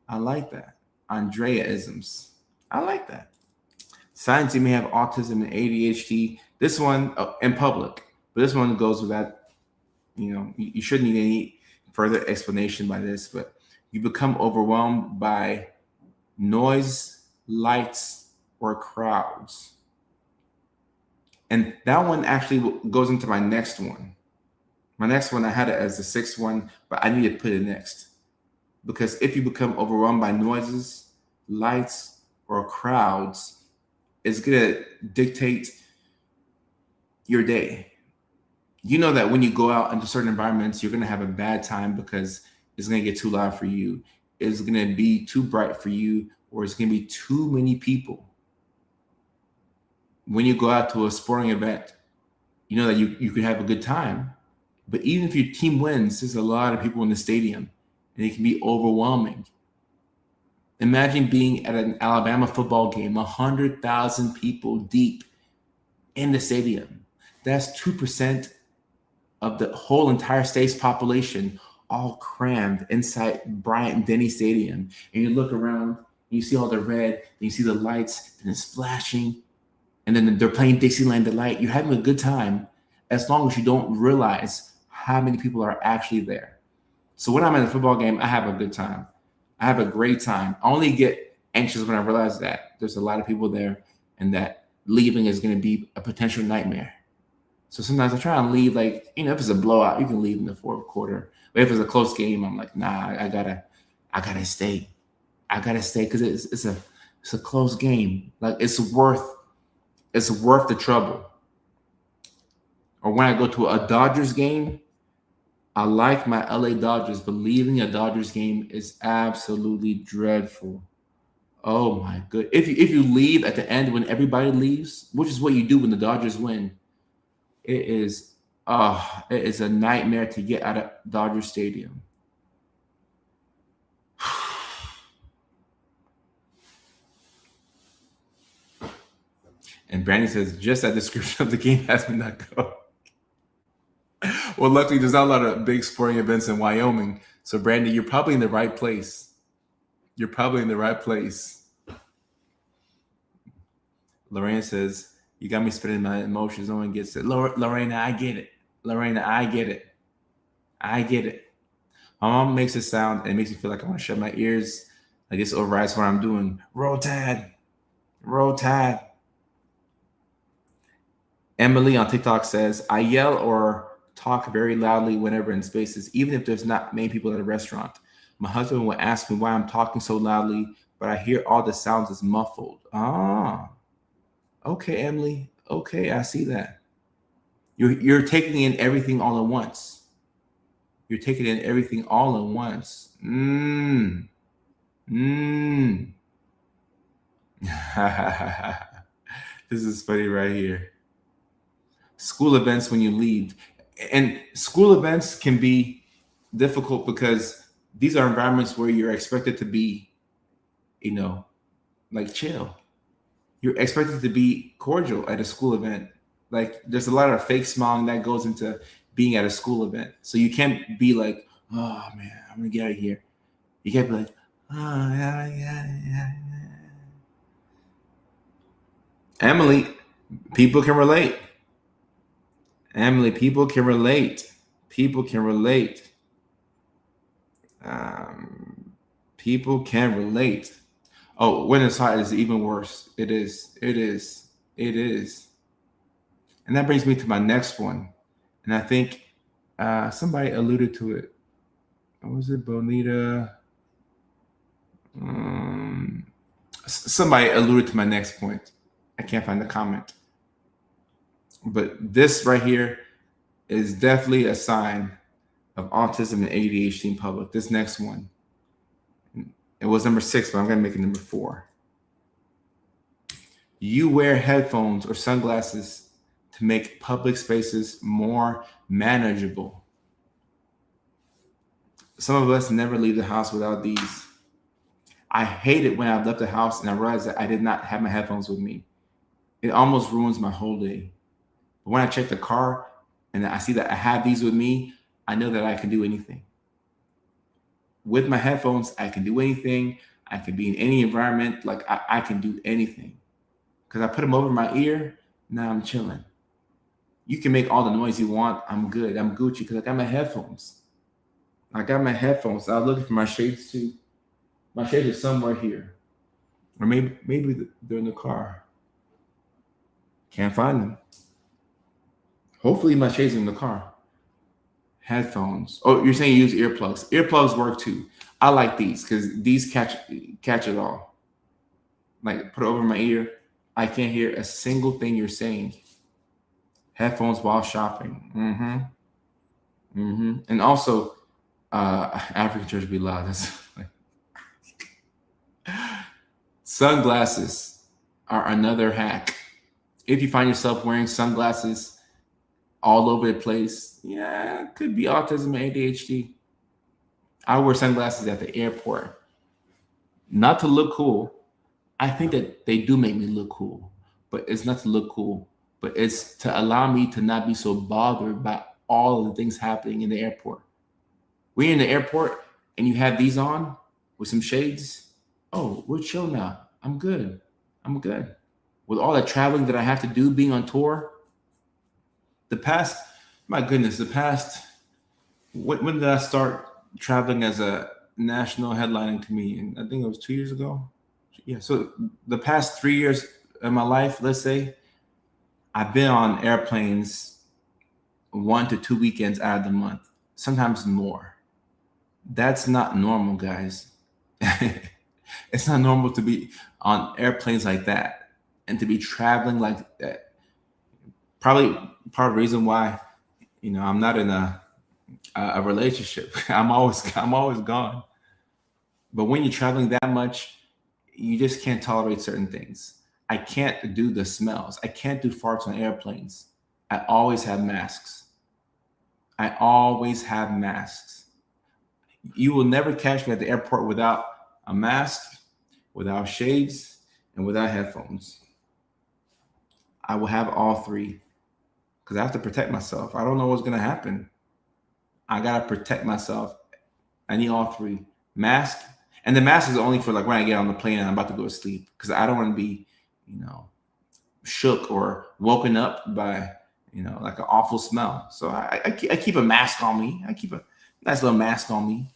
I like that. Andrea-isms. I like that. Signs you may have autism and ADHD. This one in public, but this one goes without, you shouldn't need any further explanation by this, but you become overwhelmed by noise, lights, or crowds. And that one actually goes into my next one. My next one, I had it as the sixth one, but I need to put it next. Because if you become overwhelmed by noises, lights, or crowds, it's going to dictate your day. You know that when you go out into certain environments, you're going to have a bad time because it's going to get too loud for you. It's going to be too bright for you, or it's going to be too many people. When you go out to a sporting event, you know that you could have a good time. But even if your team wins, there's a lot of people in the stadium, and it can be overwhelming. Imagine being at an Alabama football game, 100,000 people deep in the stadium. That's 2% of the whole entire state's population, all crammed inside Bryant-Denny Stadium. And you look around, and you see all the red, and you see the lights, and it's flashing. And then they're playing Dixieland Delight. You're having a good time as long as you don't realize how many people are actually there. So when I'm at a football game, I have a good time. I have a great time. I only get anxious when I realize that there's a lot of people there and that leaving is going to be a potential nightmare. So sometimes I try and leave, like, if it's a blowout, you can leave in the fourth quarter. But if it's a close game, I'm like, nah, I gotta stay. I gotta stay because it's a close game. Like it's worth the trouble. Or when I go to a Dodgers game, I like my LA Dodgers, but leaving a Dodgers game is absolutely dreadful. Oh my good. If you leave at the end when everybody leaves, which is what you do when the Dodgers win, it is a nightmare to get out of Dodger Stadium. And Brandon says, just that description of the game has me not go. Well, luckily, there's not a lot of big sporting events in Wyoming. So, Brandon, you're probably in the right place. You're probably in the right place. Lorraine says, you got me spinning my emotions. No one gets it. Lorena, I get it. Lorena, I get it. I get it. My mom makes it sound, and it makes me feel like I want to shut my ears. Like this overrides what I'm doing. Roll Tide. Roll Tide. Emily on TikTok says, I yell or talk very loudly whenever in spaces, even if there's not many people at a restaurant. My husband will ask me why I'm talking so loudly, but I hear all the sounds as muffled. Okay, Emily. Okay, I see that. You're taking in everything all at once. You're taking in everything all at once. This is funny right here. School events when you leave. And school events can be difficult because these are environments where you're expected to be, like chill. You're expected to be cordial at a school event. Like there's a lot of fake smiling that goes into being at a school event. So you can't be like, oh man, I'm gonna get out of here. You can't be like, oh yeah. Emily, people can relate. Emily, people can relate. People can relate. People can relate. Oh, when it's hot, it's even worse. It is. It is. It is. And that brings me to my next one. And I think somebody alluded to it. What was it, Bonita? Somebody alluded to my next point. I can't find the comment. But this right here is definitely a sign of autism and ADHD in public. This next one. It was number 6, but I'm going to make it number 4. You wear headphones or sunglasses to make public spaces more manageable. Some of us never leave the house without these. I hate it when I left the house and I realized that I did not have my headphones with me. It almost ruins my whole day. But when I check the car and I see that I have these with me, I know that I can do anything. With my headphones, I can do anything. I can be in any environment. Like I can do anything. Because I put them over my ear, now I'm chilling. You can make all the noise you want. I'm good. I'm Gucci because I got my headphones. I got my headphones. I was looking for my shades too. My shades are somewhere here. Or maybe they're in the car. Can't find them. Hopefully my shades are in the car. Headphones. Oh, you're saying you use earplugs. Earplugs work too. I like these because these catch it all. Like put it over my ear. I can't hear a single thing you're saying. Headphones while shopping. And also, African church be loud. That's sunglasses are another hack. If you find yourself wearing sunglasses all over the place, yeah, it could be autism and ADHD. I wear sunglasses at the airport. Not to look cool. I think that they do make me look cool, but it's not to look cool, but it's to allow me to not be so bothered by all of the things happening in the airport. When you're in the airport and you have these on with some shades, oh, we're chill now. I'm good. With all the traveling that I have to do being on tour, when did I start traveling as a national headlining comedian? I think it was 2 years ago. Yeah, so the past 3 years of my life, let's say, I've been on airplanes 1 to 2 weekends out of the month, sometimes more. That's not normal, guys. It's not normal to be on airplanes like that and to be traveling like that. Probably part of the reason why, I'm not in a relationship. I'm always gone. But when you're traveling that much, you just can't tolerate certain things. I can't do the smells. I can't do farts on airplanes. I always have masks. You will never catch me at the airport without a mask, without shades, and without headphones. I will have all three because I have to protect myself. I don't know what's going to happen. I got to protect myself. I need all three. Mask. And the mask is only for like when I get on the plane and I'm about to go to sleep because I don't want to be, shook or woken up by, like an awful smell. So I keep a mask on me. I keep a nice little mask on me.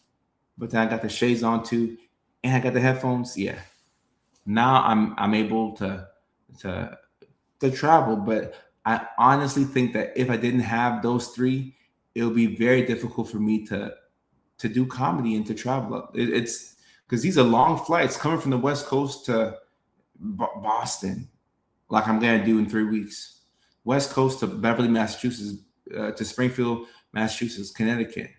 But then I got the shades on too. And I got the headphones. Yeah. Now I'm able to travel. But I honestly think that if I didn't have those three, it would be very difficult for me to do comedy and to travel. It's because these are long flights coming from the West Coast to Boston, like I'm going to do in 3 weeks. West Coast to Beverly, Massachusetts, to Springfield, Massachusetts, Connecticut.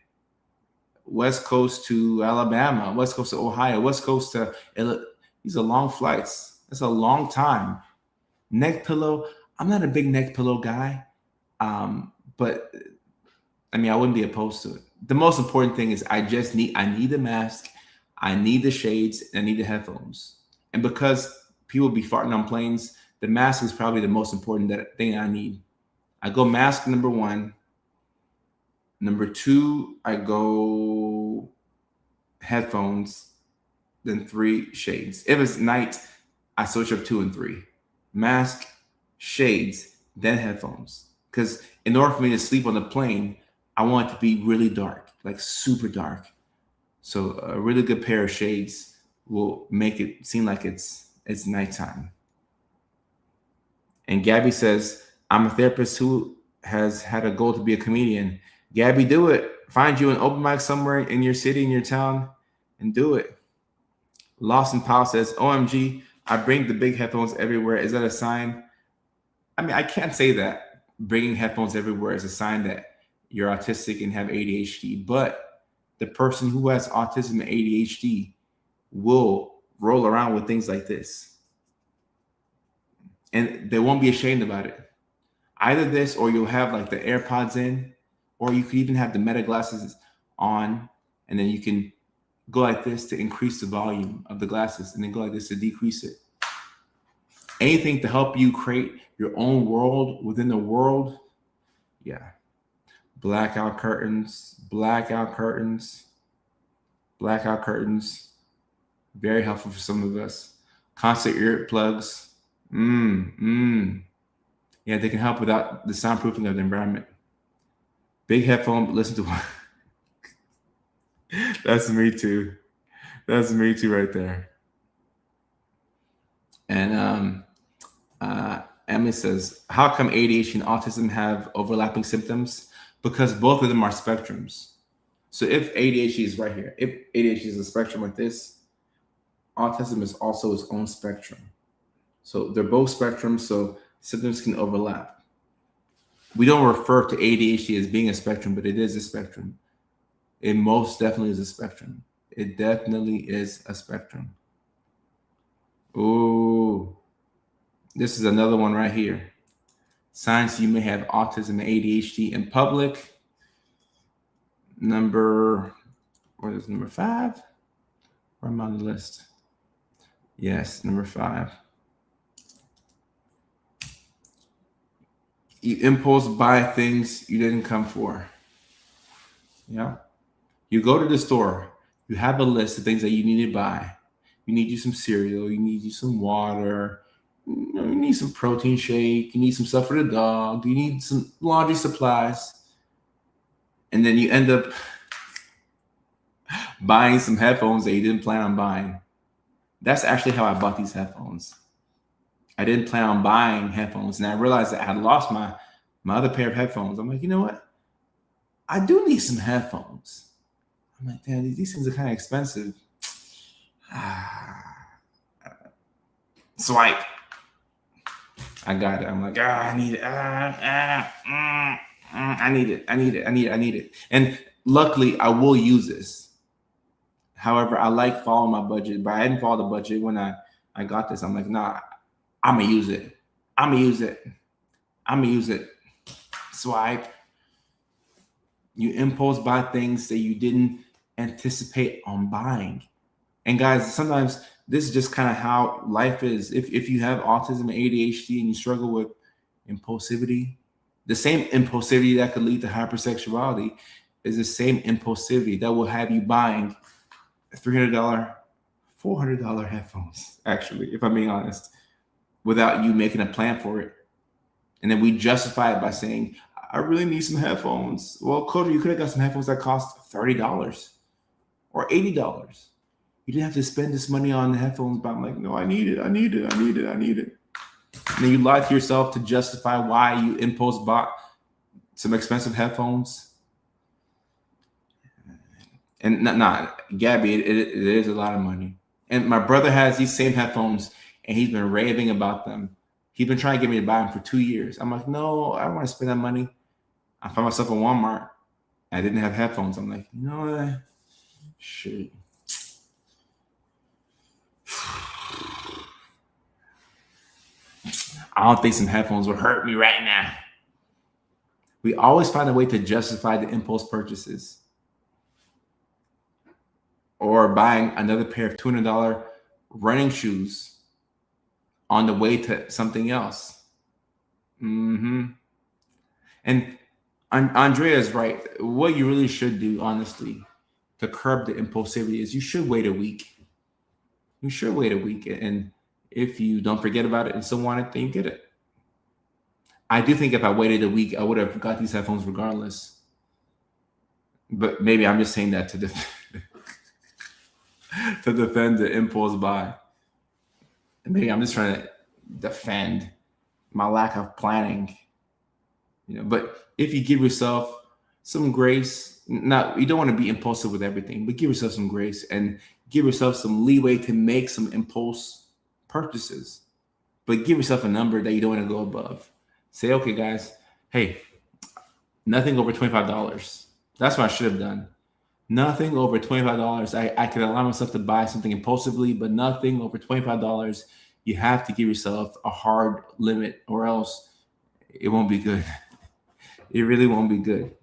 West Coast to Alabama, West Coast to Ohio, West Coast to these are long flights. That's a long time. Neck pillow. I'm not a big neck pillow guy, but I mean I wouldn't be opposed to it. The most important thing is I need the mask, I need the shades, and I need the headphones. And because people be farting on planes, the mask is probably the most important thing I need. I go mask number 1. Number 2, I go headphones. Then 3, shades. If it's night, I switch up 2 and 3. Mask, shades, then headphones. Because in order for me to sleep on the plane, I want it to be really dark, like super dark. So a really good pair of shades will make it seem like it's nighttime. And Gabby says, I'm a therapist who has had a goal to be a comedian. Gabby, do it. Find you an open mic somewhere in your city, in your town, and do it. Lawson Powell says, OMG, I bring the big headphones everywhere. Is that a sign? I mean, I can't say that bringing headphones everywhere is a sign that you're autistic and have ADHD, but the person who has autism and ADHD will roll around with things like this. And they won't be ashamed about it. Either this or you'll have like the AirPods in, or you could even have the Meta glasses on, and then you can go like this to increase the volume of the glasses, and then go like this to decrease it. Anything to help you create your own world within the world. Yeah. Blackout curtains. Very helpful for some of us. Concert earplugs. Yeah, they can help without the soundproofing of the environment. Big headphone, listen to one. That's me too. That's me too right there. And Emily says, how come ADHD and autism have overlapping symptoms? Because both of them are spectrums. So if ADHD is right here, if ADHD is a spectrum like this, autism is also its own spectrum. So they're both spectrums, so symptoms can overlap. We don't refer to ADHD as being a spectrum, but it is a spectrum. It most definitely is a spectrum. It definitely is a spectrum. Ooh, this is another one right here. Signs you may have autism and ADHD in public. Number 5? Where am I on the list? Yes, number 5. You impulse buy things you didn't come for. Yeah. You go to the store, you have a list of things that you need to buy. You need you some cereal, you need you some water, you need some protein shake, you need some stuff for the dog, you need some laundry supplies. And then you end up buying some headphones that you didn't plan on buying. That's actually how I bought these headphones. I didn't plan on buying headphones, and I realized that I had lost my other pair of headphones. I'm like, you know what? I do need some headphones. I'm like, damn, these things are kind of expensive. Swipe. I got it. I'm like, I need it. I need it. And luckily, I will use this. However, I like following my budget, but I didn't follow the budget when I got this. I'm like, nah, I'm going to use it. Swipe. You impulse buy things that you didn't anticipate on buying. And guys, sometimes this is just kind of how life is. If you have autism and ADHD and you struggle with impulsivity, the same impulsivity that could lead to hypersexuality is the same impulsivity that will have you buying $300, $400 headphones, actually, if I'm being honest, without you making a plan for it. And then we justify it by saying, I really need some headphones. Well, Coder, you could have got some headphones that cost $30 or $80. You didn't have to spend this money on the headphones, but I'm like, no, I need it. And then you lie to yourself to justify why you impulse bought some expensive headphones. And not Gabby, it is a lot of money. And my brother has these same headphones, and he's been raving about them He's been trying to get me to buy them for 2 years. I'm like, no, I don't want to spend that money. I found myself in Walmart. I didn't have headphones. I'm like, you know what? Shit. I don't think some headphones would hurt me right now. We always find a way to justify the impulse purchases or buying another pair of $200 running shoes on the way to something else. And Andrea is right. What you really should do, honestly, to curb the impulsivity is you should wait a week. You should wait a week. And if you don't forget about it and still want it, then you get it. I do think if I waited a week, I would have got these headphones regardless. But maybe I'm just saying that to defend the impulse buy. Maybe I'm just trying to defend my lack of planning. But if you give yourself some grace, you don't want to be impulsive with everything, but give yourself some grace and give yourself some leeway to make some impulse purchases. But give yourself a number that you don't want to go above. Say, okay, guys, hey, nothing over $25. That's what I should have done. Nothing over $25. I can allow myself to buy something impulsively, but nothing over $25. You have to give yourself a hard limit, or else it won't be good. It really won't be good.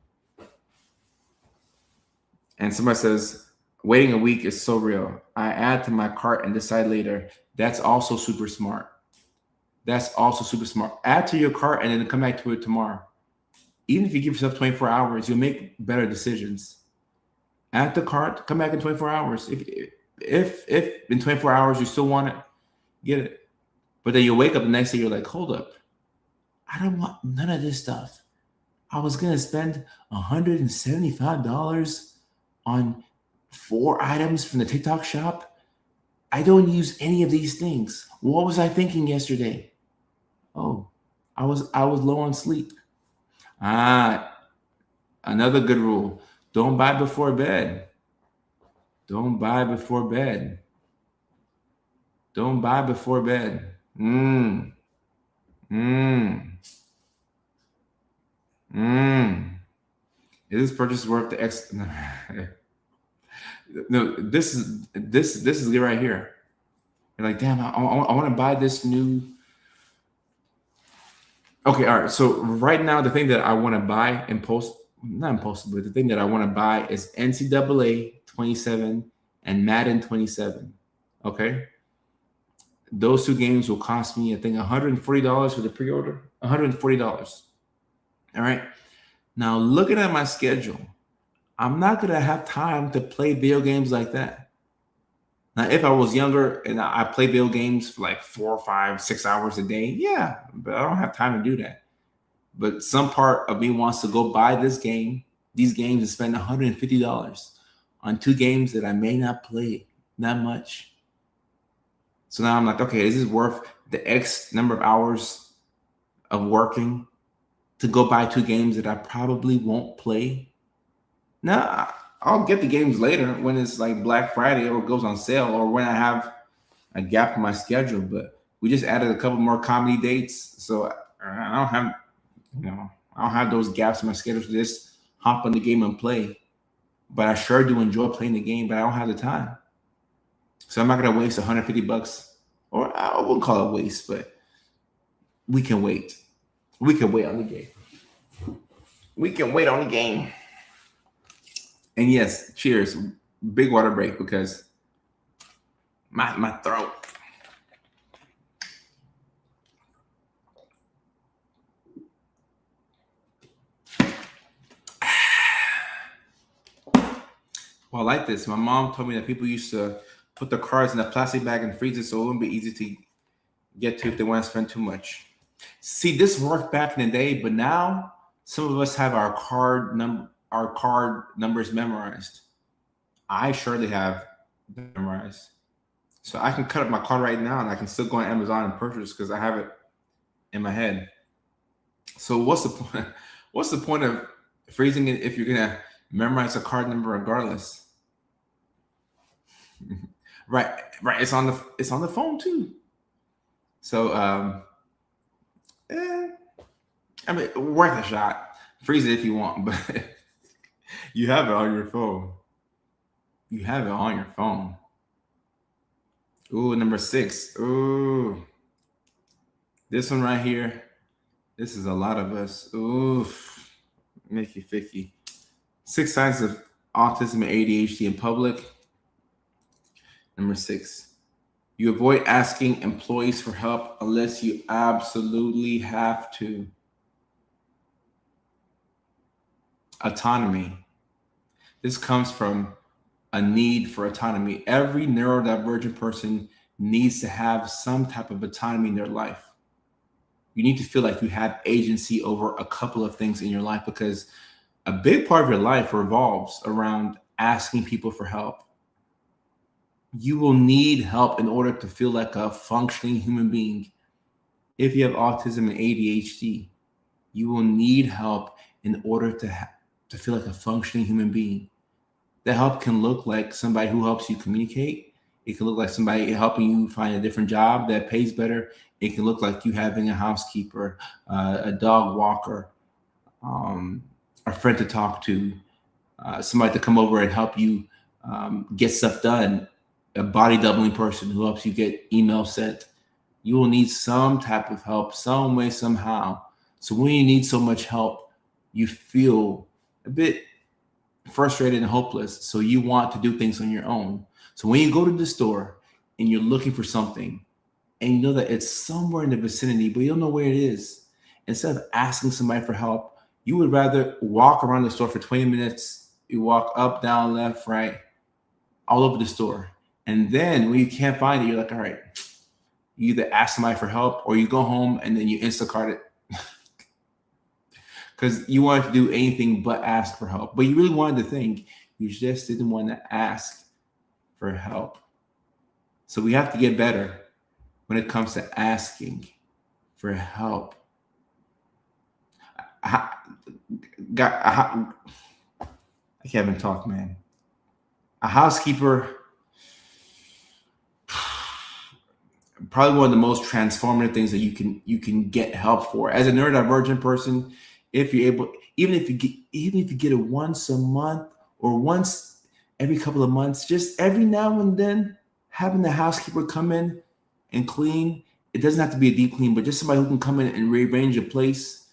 And somebody says, waiting a week is so real. I add to my cart and decide later. That's also super smart. That's also super smart. Add to your cart and then come back to it tomorrow. Even if you give yourself 24 hours, you'll make better decisions. Add the cart, come back in 24 hours. If in 24 hours you still want it, get it. But then you wake up the next day, you're like, hold up. I don't want none of this stuff. I was going to spend $175 on 4 items from the TikTok shop. I don't use any of these things. What was I thinking yesterday? Oh, I was low on sleep. Another good rule. Don't buy before bed. Don't buy before bed. Don't buy before bed. Is this purchase worth the X? No, this is it right here. You're like, damn, I want to buy this new. Okay, all right. So right now, the thing that I want to buy not impulsive, but the thing that I want to buy is NCAA 27 and Madden 27. Okay. Those 2 games will cost me, I think, $140 for the pre-order. $140. All right. Now, looking at my schedule, I'm not going to have time to play video games like that. Now, if I was younger and I played video games for like 4, 5, 6 hours a day, yeah, but I don't have time to do that. But some part of me wants to go buy these games and spend $150 on 2 games that I may not play that much. So now I'm like, okay, is this worth the X number of hours of working to go buy 2 games that I probably won't play? Now, I'll get the games later when it's like Black Friday or it goes on sale or when I have a gap in my schedule. But we just added a couple more comedy dates, so I don't have those gaps in my schedule to just hop on the game and play. But I sure do enjoy playing the game, but I don't have the time. So I'm not going to waste $150, or I wouldn't call it waste, but we can wait. We can wait on the game. We can wait on the game. And yes, cheers. Big water break because my throat. Well, I like this. My mom told me that people used to put the cards in a plastic bag and freeze it so it wouldn't be easy to get to if they want to spend too much. See, this worked back in the day, but now some of us have our card numbers memorized. I surely have memorized. So I can cut up my card right now and I can still go on Amazon and purchase because I have it in my head. So what's the point? What's the point of freezing it if you're gonna memorize a card number regardless? Right. It's on the phone too. So Eh, I mean, worth a shot. Freeze it if you want, but you have it on your phone. You have it on your phone. Ooh, number 6. Ooh, this one right here. This is a lot of us. Ooh, make you ficky. 6 signs of autism and ADHD in public. Number 6. You avoid asking employees for help unless you absolutely have to. Autonomy. This comes from a need for autonomy. Every neurodivergent person needs to have some type of autonomy in their life. You need to feel like you have agency over a couple of things in your life, because a big part of your life revolves around asking people for help. You will need help in order to feel like a functioning human being. If you have autism and ADHD, you will need help in order to feel like a functioning human being. That help can look like somebody who helps you communicate. It can look like somebody helping you find a different job that pays better. It can look like you having a housekeeper, a dog walker, a friend to talk to, somebody to come over and help you get stuff done, a body doubling person who helps you get emails sent. You will need some type of help, some way, somehow. So when you need so much help, you feel a bit frustrated and hopeless. So you want to do things on your own. So when you go to the store and you're looking for something and you know that it's somewhere in the vicinity, but you don't know where it is, instead of asking somebody for help, you would rather walk around the store for 20 minutes. You walk up, down, left, right, all over the store. And then when you can't find it, you're like, all right, you either ask somebody for help or you go home and then you Instacart it. Because you wanted to do anything but ask for help. But you really wanted to think. You just didn't want to ask for help. So we have to get better when it comes to asking for help. I can't even talk, man. A housekeeper, probably one of the most transformative things that you can get help for. As a neurodivergent person, if you're able, even if you get it once a month or once every couple of months, just every now and then, having the housekeeper come in and clean. It doesn't have to be a deep clean, but just somebody who can come in and rearrange a place.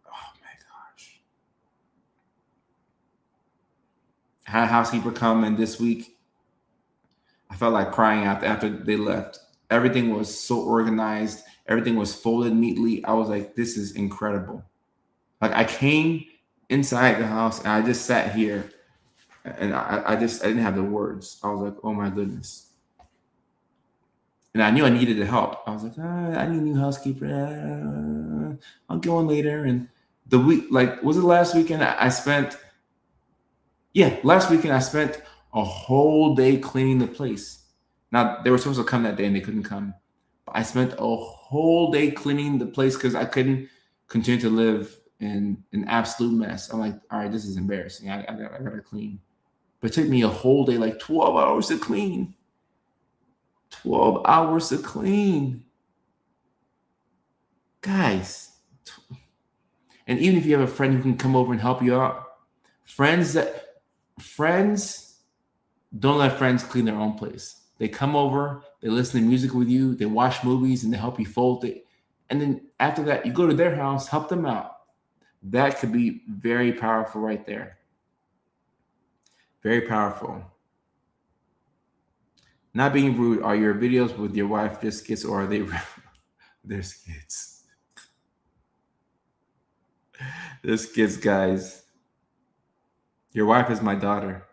Oh my gosh. I had a housekeeper come in this week. I felt like crying after they left. Everything was so organized. Everything was folded neatly. I was like, this is incredible. Like, I came inside the house and I just sat here and I didn't have the words. I was like, oh my goodness. And I knew I needed the help. I was like, I need a new housekeeper. I'll go on later. And the week, like, was it last weekend? Last weekend I spent a whole day cleaning the place. Now, they were supposed to come that day and they couldn't come. But I spent a whole day cleaning the place because I couldn't continue to live in an absolute mess. I'm like, all right, this is embarrassing. I gotta clean. But it took me a whole day, like 12 hours to clean. 12 hours to clean. Guys. And even if you have a friend who can come over and help you out, friends, don't let friends clean their own place. They come over, they listen to music with you, they watch movies, and they help you fold it. And then after that, you go to their house, help them out. That could be very powerful right there. Very powerful. Not being rude. Are your videos with your wife just skits, or are they they're skits? They're skits, guys. Your wife is my daughter.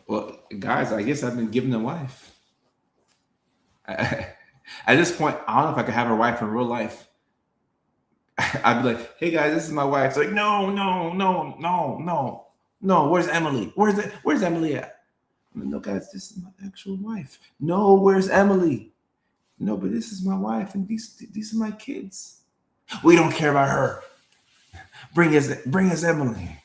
Well, guys, I guess I've been given a wife. At this point, I don't know if I could have a wife in real life. I'd be like, hey guys, this is my wife. It's like, no. Where's Emily? Where's Emily at? No, guys, this is my actual wife. No, where's Emily? No, but this is my wife, and these are my kids. We don't care about her. Bring us Emily.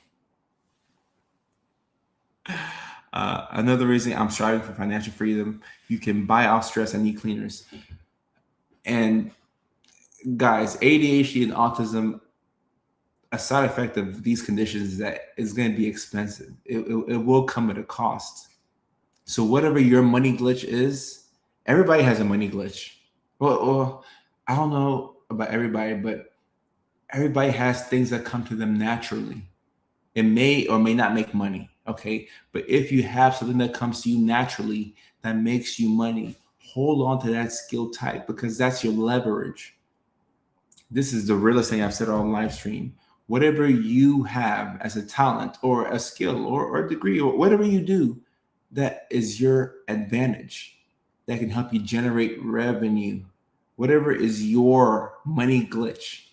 Another reason I'm striving for financial freedom: you can buy off stress and need cleaners. And guys, ADHD and autism, a side effect of these conditions is that it's going to be expensive. It will come at a cost. So whatever your money glitch is, everybody has a money glitch. Well, I don't know about everybody, but everybody has things that come to them naturally. It may or may not make money, okay? But if you have something that comes to you naturally that makes you money, hold on to that skill type because that's your leverage. This is the realest thing I've said on live stream. Whatever you have as a talent or a skill or a degree or whatever you do, that is your advantage that can help you generate revenue. Whatever is your money glitch,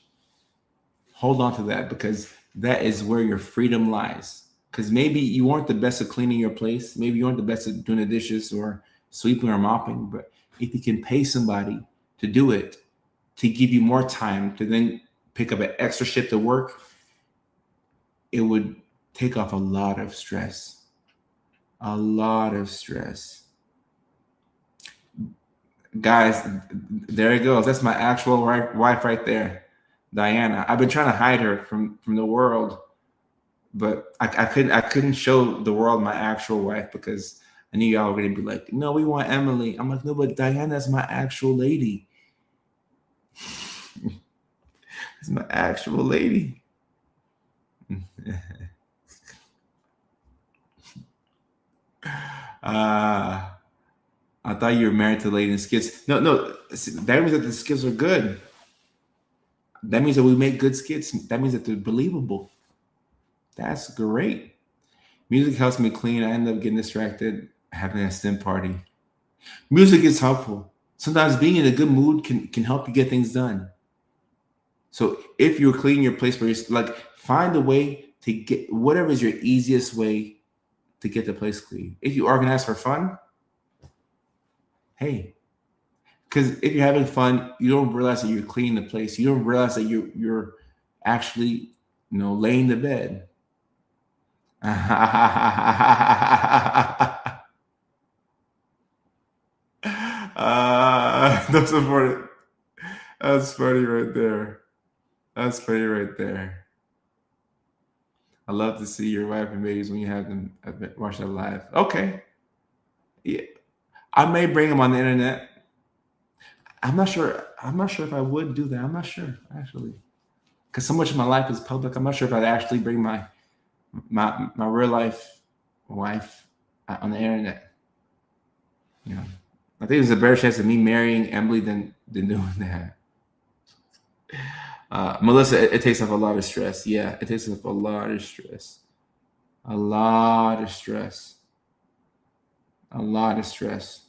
hold on to that because that is where your freedom lies. Because maybe you aren't the best at cleaning your place. Maybe you aren't the best at doing the dishes or sweeping or mopping. But if you can pay somebody to do it, to give you more time to then pick up an extra shift to work, it would take off a lot of stress. A lot of stress. Guys, there it goes. That's my actual wife right there, Diana. I've been trying to hide her from the world, but I couldn't show the world my actual wife because I knew y'all were gonna be like, no, we want Emily. I'm like, no, but Diana's my actual lady. It's my actual lady. I thought you were married to Lady and skits. No, that means that the skits are good. That means that we make good skits. That means that they're believable. That's great. Music helps me clean. I end up getting distracted having a STEM party. Music is helpful. Sometimes being in a good mood can help you get things done. So if you're cleaning your place where you're like, find a way to get whatever is your easiest way to get the place clean. If you organize for fun, hey, because if you're having fun, you don't realize that you're cleaning the place. You don't realize that you're actually, laying the bed. That's funny. That's funny right there. That's funny right there. I love to see your wife and babies when you have them watch that live. Okay. Yeah. I may bring them on the internet. I'm not sure if I would do that. I'm not sure, actually. Because so much of my life is public. I'm not sure if I'd actually bring my real life wife on the internet. I think there's a better chance of me marrying Emily than doing that. Melissa, it takes off a lot of stress. Yeah, it takes off a lot of stress. A lot of stress. A lot of stress.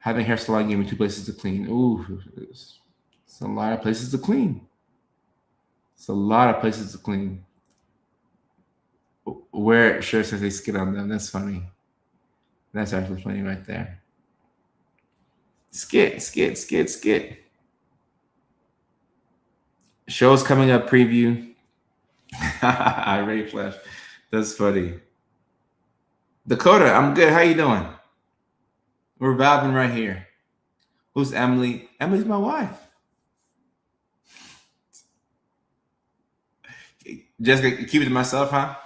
Having hair salon gave me 2 places to clean. Ooh, it's a lot of places to clean. It's a lot of places to clean. Where sure says they skid on them. That's funny. That's actually funny right there. Skit. Show's coming up preview. Irate Flash. That's funny. Dakota, I'm good. How you doing? We're vibing right here. Who's Emily? Emily's my wife. Jessica, keep it to myself, huh?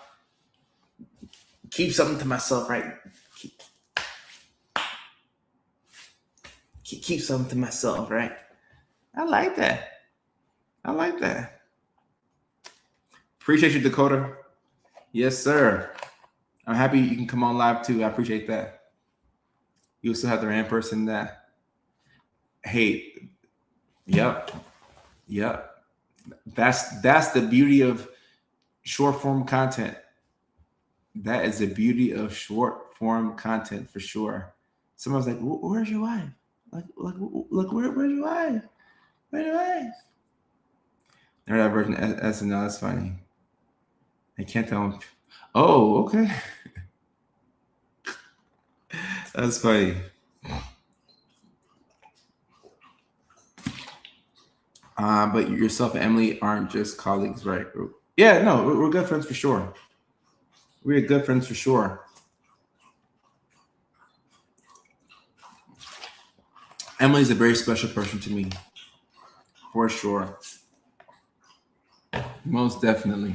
Keep something to myself, right? Keep something to myself, right? I like that. Appreciate you, Dakota. Yes, sir. I'm happy you can come on live too. I appreciate that. You still have the RAM person that. Hey, yep. That's the beauty of short form content. That is the beauty of short form content for sure. Someone's like, "Where's your wife? Look, where's your wife? Where's your wife?" They're that version SNL. That's funny. I can't tell them. Oh, okay. That's funny. But yourself and Emily aren't just colleagues, right? Yeah, no, we're good friends for sure. We're good friends for sure. Emily's a very special person to me. For sure. Most definitely.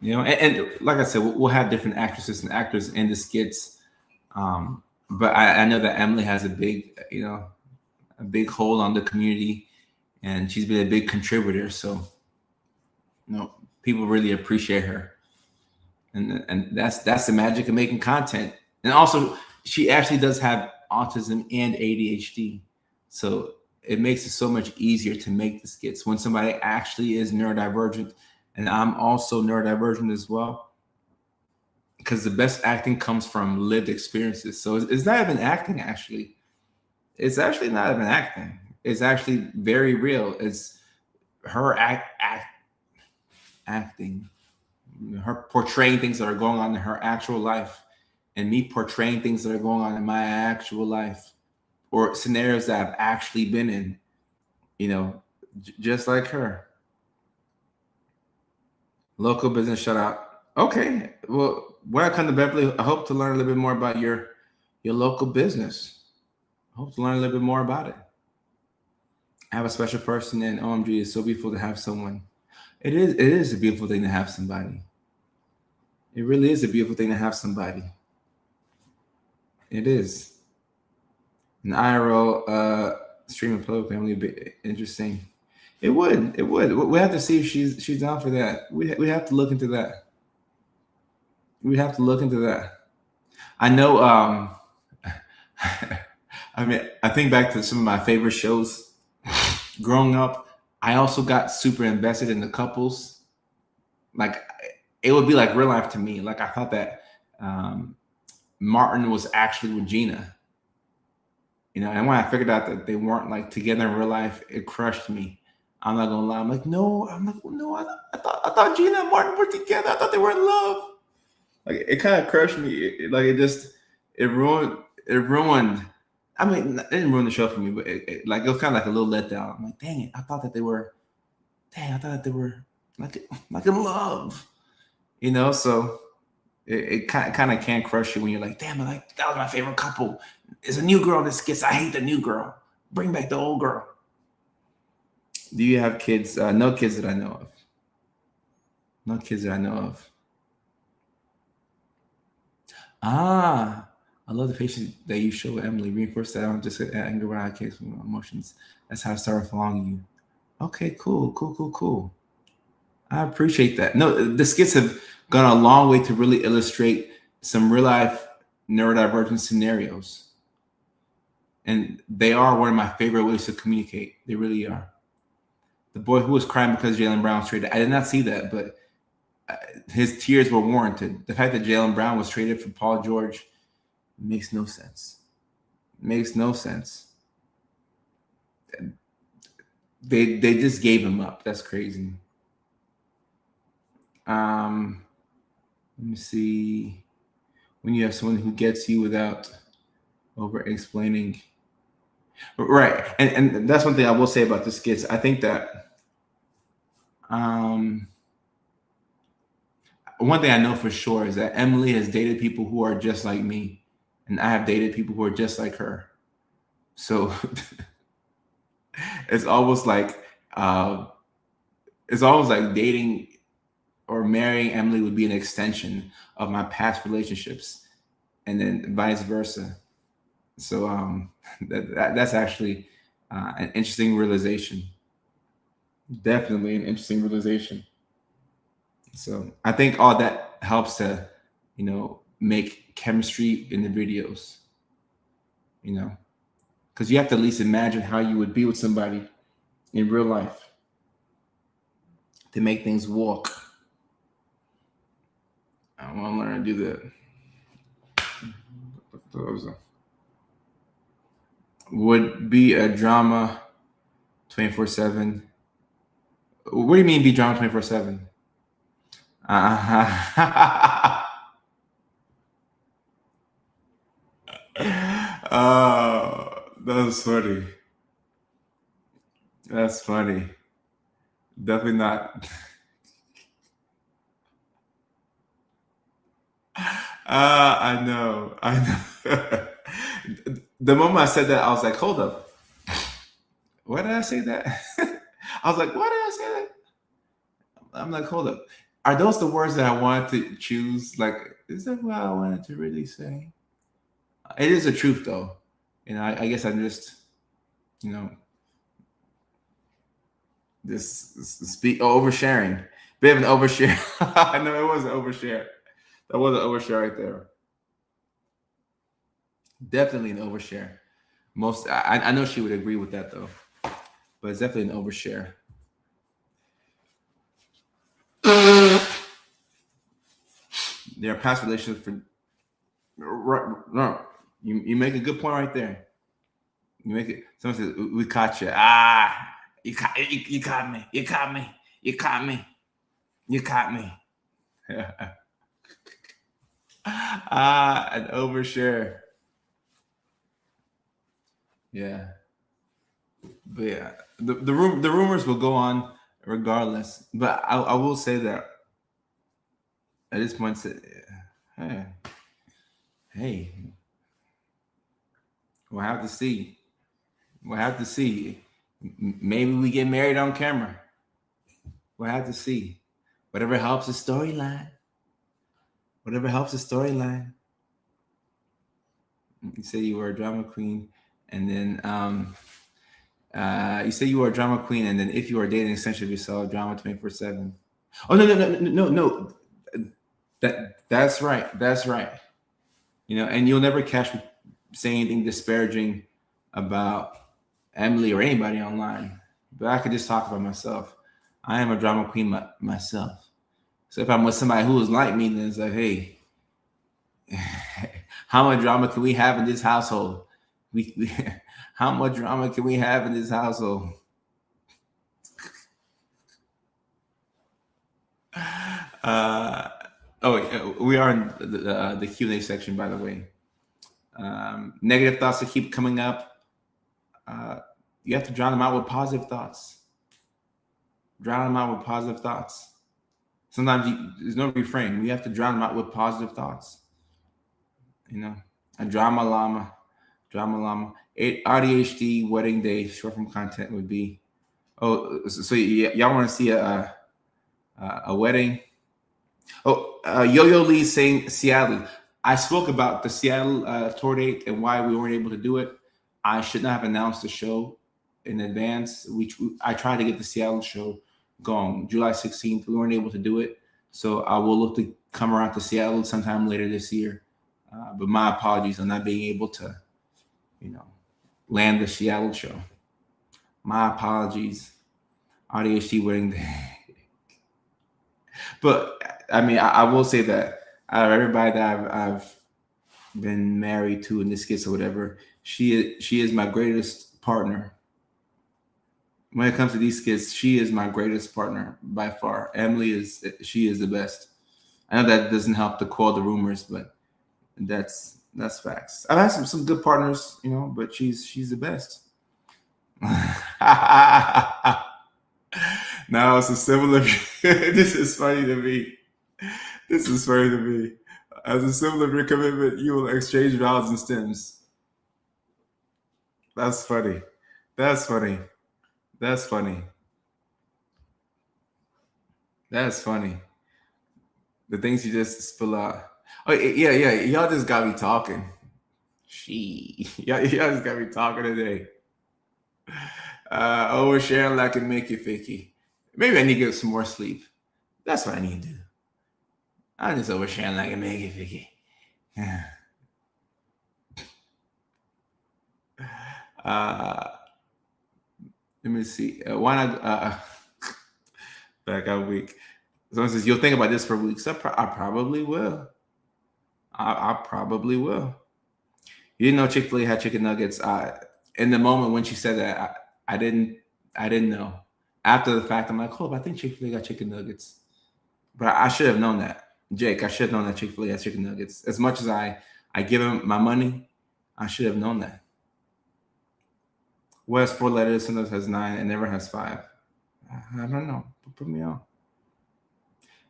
And like I said, we'll have different actresses and actors in the skits. But I know that Emily has a big, a big hold on the community, and she's been a big contributor. So, people really appreciate her, and that's the magic of making content. And also, she actually does have autism and ADHD, so it makes it so much easier to make the skits when somebody actually is neurodivergent, and I'm also neurodivergent as well. Because the best acting comes from lived experiences. So it's not even acting, actually. It's actually not even acting. It's actually very real. It's her acting, her portraying things that are going on in her actual life, and me portraying things that are going on in my actual life, or scenarios that I've actually been in, just like her. Local business shout out. Okay. Well, when I come to Beverly, I hope to learn a little bit more about your local business. I hope to learn a little bit more about it. I have a special person, and OMG, it's so beautiful to have someone. It is a beautiful thing to have somebody. It really is a beautiful thing to have somebody. It is. An IRL stream of political family would be interesting. It would. It would. We have to see if she's down for that. We have to look into that. We have to look into that. I know. I mean, I think back to some of my favorite shows growing up. I also got super invested in the couples. Like, it would be like real life to me. Like, I thought that Martin was actually with Gina. And when I figured out that they weren't like together in real life, it crushed me. I'm not gonna lie. I'm like, no. I thought Gina and Martin were together. I thought they were in love. Like, it kind of crushed me. It ruined. I mean, it didn't ruin the show for me, but it was kind of like a little letdown. I'm like, dang it, I thought that they were like in love. So it kind of can crush you when you're like, damn, that was my favorite couple. There's a new girl in this skits. I hate the new girl. Bring back the old girl. Do you have kids? No kids that I know of. No kids that I know of. I love the patience that you show, Emily. Reinforce that I don't just get anger when I case with my emotions. That's how I start following you. Okay, cool. I appreciate that. No, the skits have gone a long way to really illustrate some real life neurodivergent scenarios. And they are one of my favorite ways to communicate. They really are. The boy who was crying because Jaylen Brown was traded. I did not see that, but his tears were warranted. The fact that Jaylen Brown was traded for Paul George makes no sense. Makes no sense. They just gave him up. That's crazy. Let me see. When you have someone who gets you without over explaining. Right. And that's one thing I will say about the skits. I think that one thing I know for sure is that Emily has dated people who are just like me, and I have dated people who are just like her. So it's almost like dating or marrying Emily would be an extension of my past relationships, and then vice versa. So that's actually an interesting realization. Definitely an interesting realization. So I think all that helps to, make chemistry in the videos, because you have to at least imagine how you would be with somebody in real life to make things work. I want to learn to do that. Would be a drama 24/7. What do you mean be drama 24/7? That's funny. That's funny. Definitely not. I know. The moment I said that, I was like, hold up. Why did I say that? I was like, why did I say that? I'm like, hold up. Are those the words that I wanted to choose? Like, is that what I wanted to really say? It is the truth, though. I guess I'm just, you know, this speak oversharing. Bit of an overshare. I know it was an overshare. That was an overshare right there. Definitely an overshare. I know she would agree with that though, but it's definitely an overshare. There are past relationships for no. You make a good point right there. You make it. Someone says we caught you. You caught me. You caught me. You caught me. You caught me. An overshare. Yeah. But yeah, the rumors will go on regardless. But I will say that at this point, hey, we'll have to see. We'll have to see. Maybe we get married on camera. We'll have to see. Whatever helps the storyline. Whatever helps the storyline. You say you were a drama queen, and then you say you were a drama queen, and then if you were dating extension of yourself, drama 24/7. Oh no. That's right. That's right. And you'll never catch me saying anything disparaging about Emily or anybody online. But I could just talk about myself. I am a drama queen myself. So if I'm with somebody who is like me, then it's like, hey, how much drama can we have in this household? How much drama can we have in this household? We are in the Q&A section, by the way. Negative thoughts that keep coming up. You have to drown them out with positive thoughts. Drown them out with positive thoughts. Sometimes there's no refrain. We have to drown them out with positive thoughts. A drama llama. AuDHD wedding day short form content would be. So y'all want to see a wedding? Yo-Yo Lee saying Seattle. I spoke about the Seattle tour date and why we weren't able to do it. I should not have announced the show in advance. I tried to get the Seattle show going July 16th. We weren't able to do it. So I will look to come around to Seattle sometime later this year. But my apologies on not being able to, land the Seattle show. My apologies. AuDHD wedding day. But I mean, I will say that out of everybody that I've been married to in this case or whatever, she is my greatest partner. When it comes to these kids, she is my greatest partner by far. Emily is the best. I know that doesn't help to quell the rumors, but that's facts. I've had some good partners, but she's the best. Now it's a similar. This is funny to me. As a symbol of your commitment, you will exchange vowels and stems. That's funny. That's funny. The things you just spill out. Oh yeah. Y'all just got me talking. Y'all just got me talking today. Oversharing like it make you fakey. Maybe I need to get some more sleep. That's what I need to do. I'm just oversharing like it make you fakey. Let me see. Why not? Back out week. Someone says you'll think about this for weeks. I probably will. I probably will. You didn't know Chick-fil-A had chicken nuggets. In the moment when she said that, I didn't know. After the fact, I'm like, I think Chick-fil-A got chicken nuggets. But I should have known that. Jake, I should have known that Chick-fil-A has chicken nuggets. As much as I give him my money, I should have known that. What has 4 letters, sometimes has 9, and never has 5? I don't know. Put me on.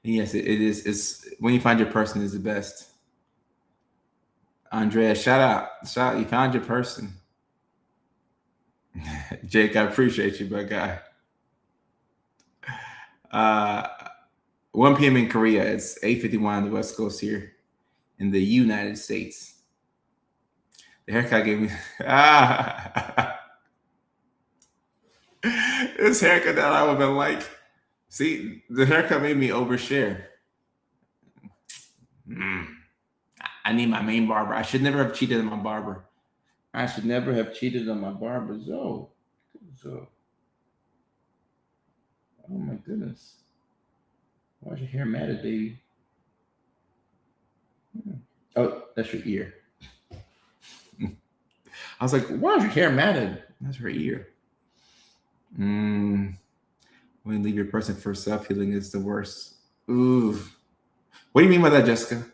And yes, it is. It's when you find your person is the best. Andrea, shout out. You found your person. Jake, I appreciate you, my guy. Uh, 1 p.m. in Korea. It's 8:51 on the West Coast here in the United States. The haircut gave me this haircut that I would have been like. See, the haircut made me overshare. Mm. I need my main barber. I should never have cheated on my barber. I should never have cheated on my barber. So, oh my goodness. Why's your hair matted, baby? Oh, that's your ear. I was like, why is your hair matted? That's her ear. When you leave your person for self healing is the worst. Ooh. What do you mean by that, Jessica?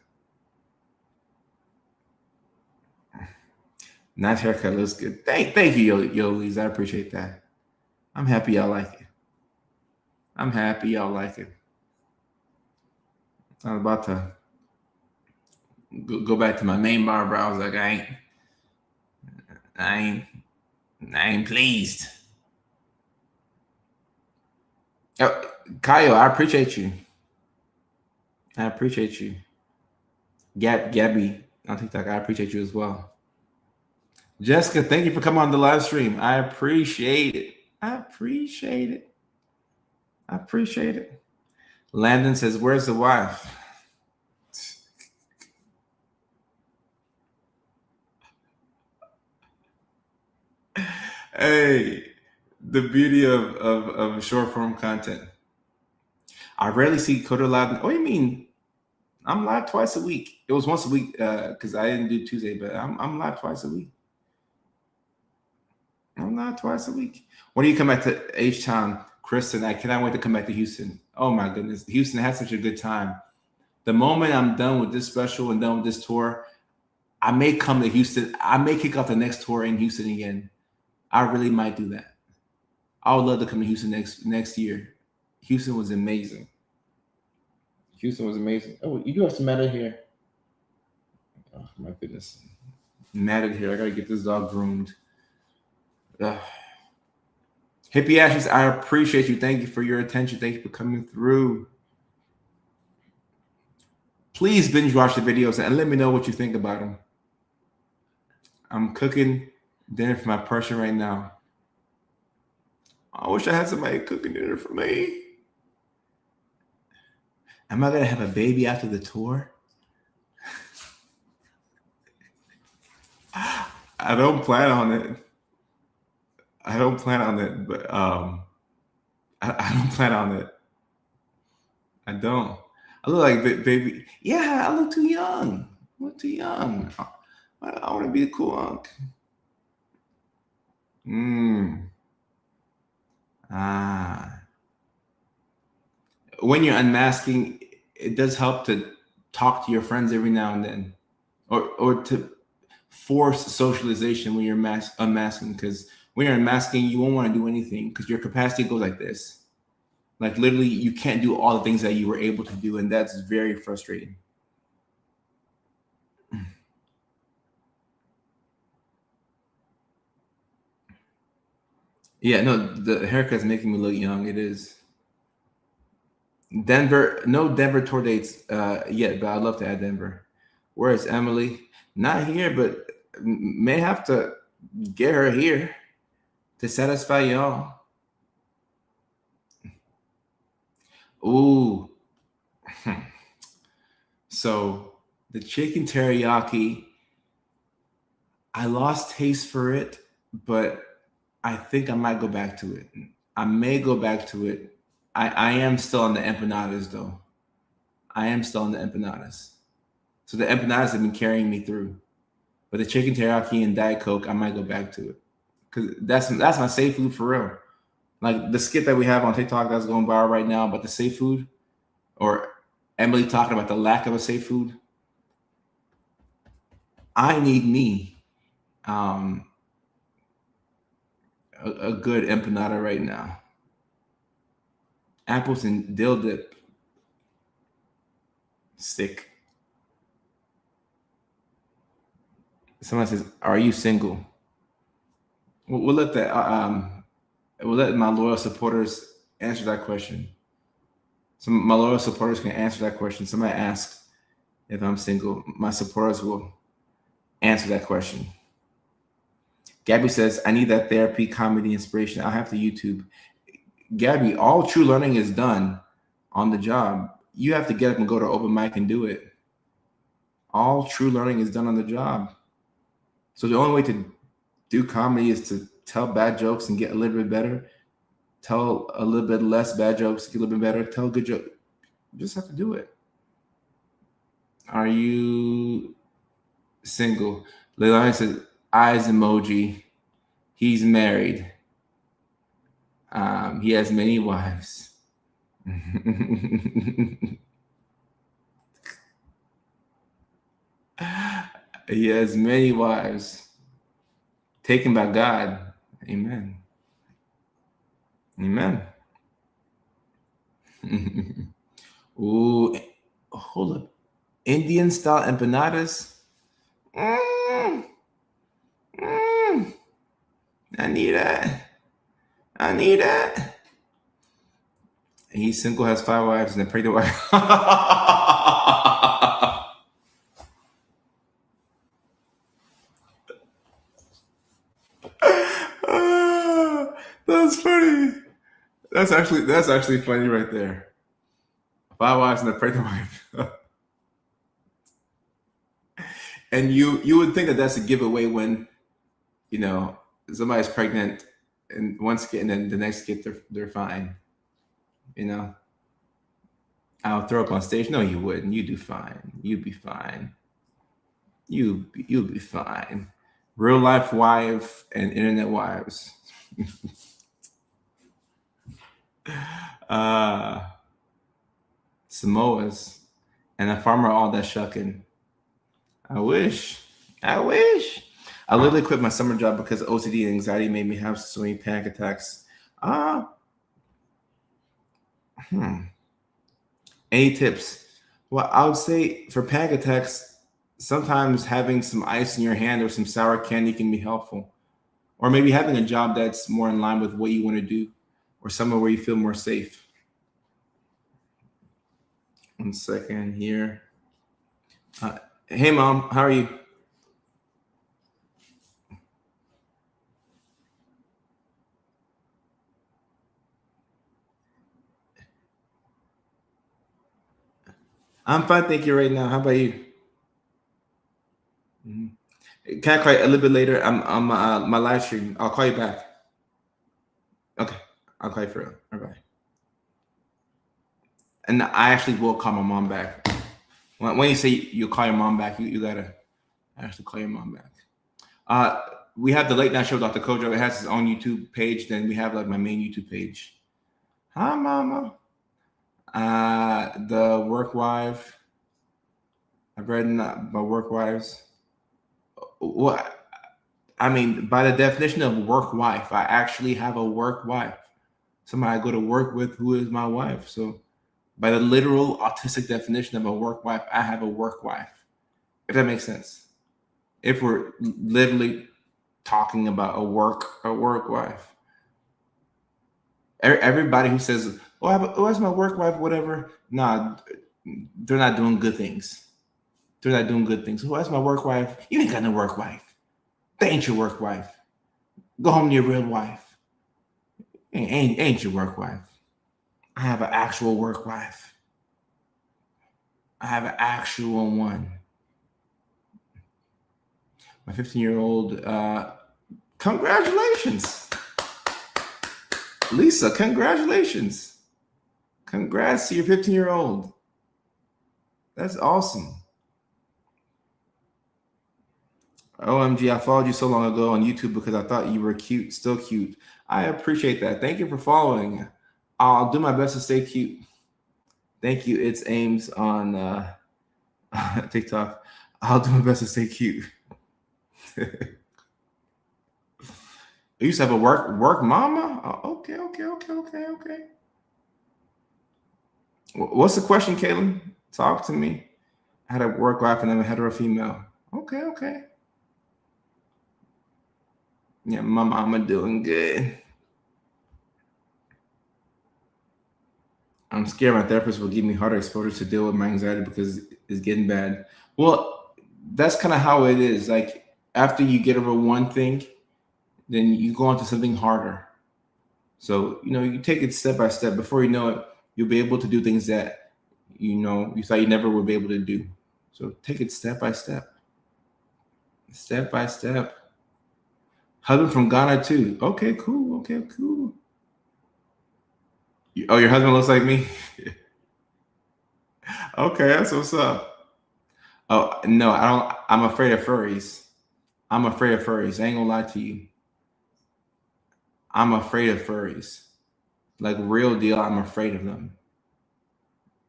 Nice haircut, looks good. Thank you, Yolis. I appreciate that. I'm happy y'all like it. I'm happy y'all like it. I'm about to go back to my main barber. I was like, I ain't pleased. Oh, Kyle, I appreciate you. I appreciate you. Gabby on TikTok, I appreciate you as well. Jessica, thank you for coming on the live stream. I appreciate it. I appreciate it. I appreciate it. Landon says, where's the wife? Hey, the beauty of short form content. I rarely see Coder live. Oh, you mean I'm live twice a week? It was once a week because I didn't do Tuesday, but I'm live twice a week. I'm live twice a week. When do you come back to H-Town, Kristen? I cannot wait to come back to Houston. Oh my goodness, Houston had such a good time. The moment I'm done with this special and done with this tour, I may come to Houston. I may kick off the next tour in Houston again. I really might do that. I would love to come to Houston next year. Houston was amazing. Houston was amazing. Oh, you do have some matted hair. Oh my goodness, matted hair. I gotta get this dog groomed. Ugh. Hippie Ashes, I appreciate you. Thank you for your attention. Thank you for coming through. Please binge watch the videos and let me know what you think about them. I'm cooking dinner for my person right now. I wish I had somebody cooking dinner for me. Am I going to have a baby after the tour? I don't plan on it. I don't plan on it, but I don't plan on it. I don't. I look like baby. Yeah, I look too young. I look too young. I want to be a cool uncle. When you're unmasking, it does help to talk to your friends every now and then, or to force socialization when you're unmasking. Because when you're unmasking, you won't want to do anything because your capacity goes like this. Like literally, you can't do all the things that you were able to do, and that's very frustrating. Yeah, no, the haircut's making me look young. It is. Denver, no Denver tour dates yet, but I'd love to add Denver. Where is Emily? Not here, but may have to get her here to satisfy y'all. Ooh. So the chicken teriyaki, I lost taste for it, but I think I might go back to it. I may go back to it. I am still on the empanadas though. I am still on the empanadas. So the empanadas have been carrying me through. But the chicken teriyaki and Diet Coke, I might go back to it. Because that's my safe food for real. Like the skit that we have on TikTok that's going viral right now about the safe food, or Emily talking about the lack of a safe food. I need me a good empanada right now. Apples and dill dip. Sick. Someone says, "Are you single?" We'll let that. We'll let my loyal supporters answer that question. Some my loyal supporters can answer that question. Somebody asks if I'm single. My supporters will answer that question. Gabby says, I need that therapy, comedy, inspiration. I'll have to YouTube. Gabby, all true learning is done on the job. You have to get up and go to open mic and do it. All true learning is done on the job. So the only way to do comedy is to tell bad jokes and get a little bit better. Tell a little bit less bad jokes, get a little bit better. Tell good jokes. You just have to do it. Are you single? Leilani says, eyes emoji. He's married. He has many wives. He has many wives. Taken by God. Amen. Amen. Ooh, hold up. Indian style empanadas. I need that. I need that. He's single, has 5 wives, and a pregnant wife. That's funny. That's actually funny right there. 5 wives and a pregnant wife. And you would think that that's a giveaway when somebody's pregnant and one skit and then the next skit they're fine. I'll throw up on stage. No, you wouldn't. You do fine. You'd be fine. You'll be fine. Real life wife and internet wives. Samoas and a farmer all that shucking. I wish. I literally quit my summer job because OCD and anxiety made me have so many panic attacks. Any tips? Well, I would say for panic attacks, sometimes having some ice in your hand or some sour candy can be helpful. Or maybe having a job that's more in line with what you want to do or somewhere where you feel more safe. 1 second here. Hey, Mom, how are you? I'm fine, thank you right now. How about you? Mm-hmm. Can I call you a little bit later? I'm on my live stream. I'll call you back. Okay, I'll call you for real. All right. And I actually will call my mom back. When you say you call your mom back, you gotta actually call your mom back. We have the Late Night Show, Dr. Kojo. It has his own YouTube page. Then we have like my main YouTube page. Hi, Mama. The work wife. I've read my work wives. What? I mean, by the definition of work wife, I actually have a work wife. Somebody I go to work with who is my wife. So by the literal autistic definition of a work wife, I have a work wife. If that makes sense. If we're literally talking about a work wife. Everybody who says, oh, that's my work wife, whatever. Nah, they're not doing good things. They're not doing good things. Oh, that's my work wife. You ain't got no work wife. They ain't your work wife. Go home to your real wife. Ain't your work wife. I have an actual work wife. I have an actual one. My 15-year-old, congratulations. Lisa, congratulations. Congrats to your 15-year-old. That's awesome. OMG, I followed you so long ago on YouTube because I thought you were cute, still cute. I appreciate that. Thank you for following. I'll do my best to stay cute. Thank you. It's Ames on TikTok. I'll do my best to stay cute. I used to have a work mama. Oh, okay. What's the question, Caitlin? Talk to me. I had a work wife and I'm a hetero female. Okay. Yeah, my mama doing good. I'm scared my therapist will give me harder exposure to deal with my anxiety because it's getting bad. Well, that's kind of how it is. Like after you get over one thing, then you go on to something harder. So, you take it step by step. Before you know it, you'll be able to do things that, you thought you never would be able to do. So take it step by step. Step by step. Husband from Ghana too. Okay, cool. Okay, cool. Oh, your husband looks like me? Okay, that's what's up. Oh, no, I don't. I'm afraid of furries. I'm afraid of furries. I ain't gonna lie to you. I'm afraid of furries. Like real deal, I'm afraid of them.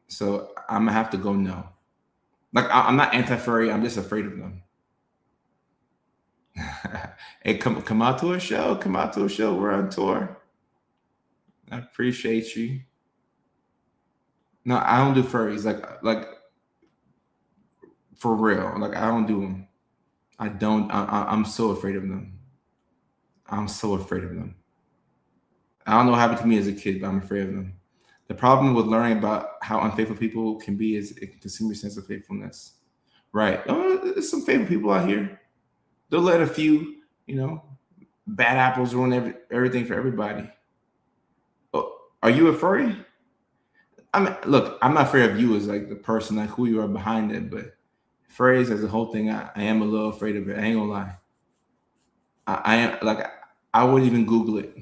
So I'm gonna have to go no. Like I'm not anti-furry. I'm just afraid of them. Hey, come out to a show. Come out to a show. We're on tour. I appreciate you. No, I don't do furries. Like for real. Like I don't do them. I don't. I'm so afraid of them. I'm so afraid of them. I don't know what happened to me as a kid, but I'm afraid of them. The problem with learning about how unfaithful people can be is it can consume your sense of faithfulness. Right. Oh, there's some faithful people out here. They'll let a few, bad apples ruin everything for everybody. Oh, are you a furry? I mean, look, I'm not afraid of you as like the person, like who you are behind it, but furries as a whole thing, I am a little afraid of it. I ain't gonna lie. I am like I wouldn't even Google it.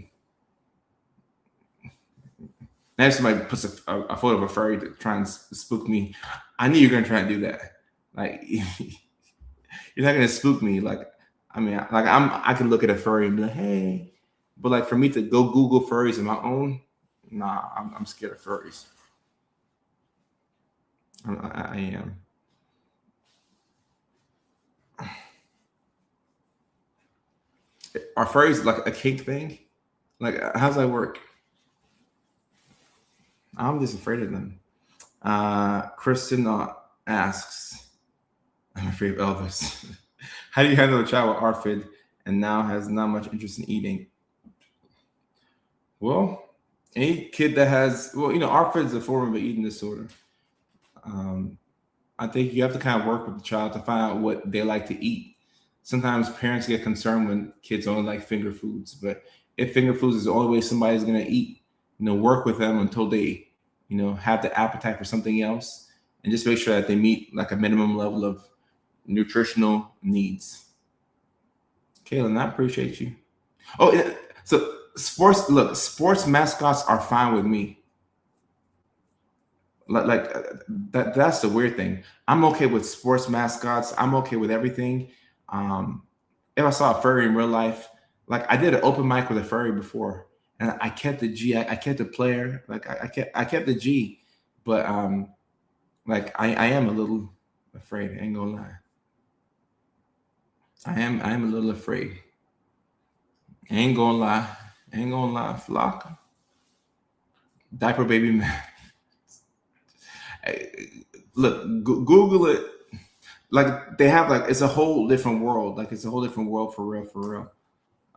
Now if somebody puts a photo of a furry to try and spook me, I knew you're gonna try and do that. Like you're not gonna spook me. Like I mean, like I can look at a furry and be like, hey, but like for me to go Google furries on my own, nah, I'm scared of furries. I am. Are furries like a kink thing? Like how's that work? I'm just afraid of them. Kristen asks, I'm afraid of Elvis. How do you handle a child with ARFID and now has not much interest in eating? Well, any kid that has, well, ARFID is a form of an eating disorder. Um, I think you have to kind of work with the child to find out what they like to eat. Sometimes parents get concerned when kids only like finger foods, but if finger foods is the only way somebody's going to eat, work with them until they, have the appetite for something else, and just make sure that they meet like a minimum level of nutritional needs. Kaylin, I appreciate you. Oh, yeah. So sports mascots are fine with me. That's the weird thing. I'm okay with sports mascots. I'm okay with everything. Um, if I saw a furry in real life, like I did an open mic with a furry before, and I kept the G. I kept the player. Like I kept the G, but like I am a little afraid. I ain't gonna lie. I am a little afraid. I ain't gonna lie. I ain't gonna lie. Flock diaper baby man. Look, Google it. Like they have like it's a whole different world. Like it's a whole different world for real, for real.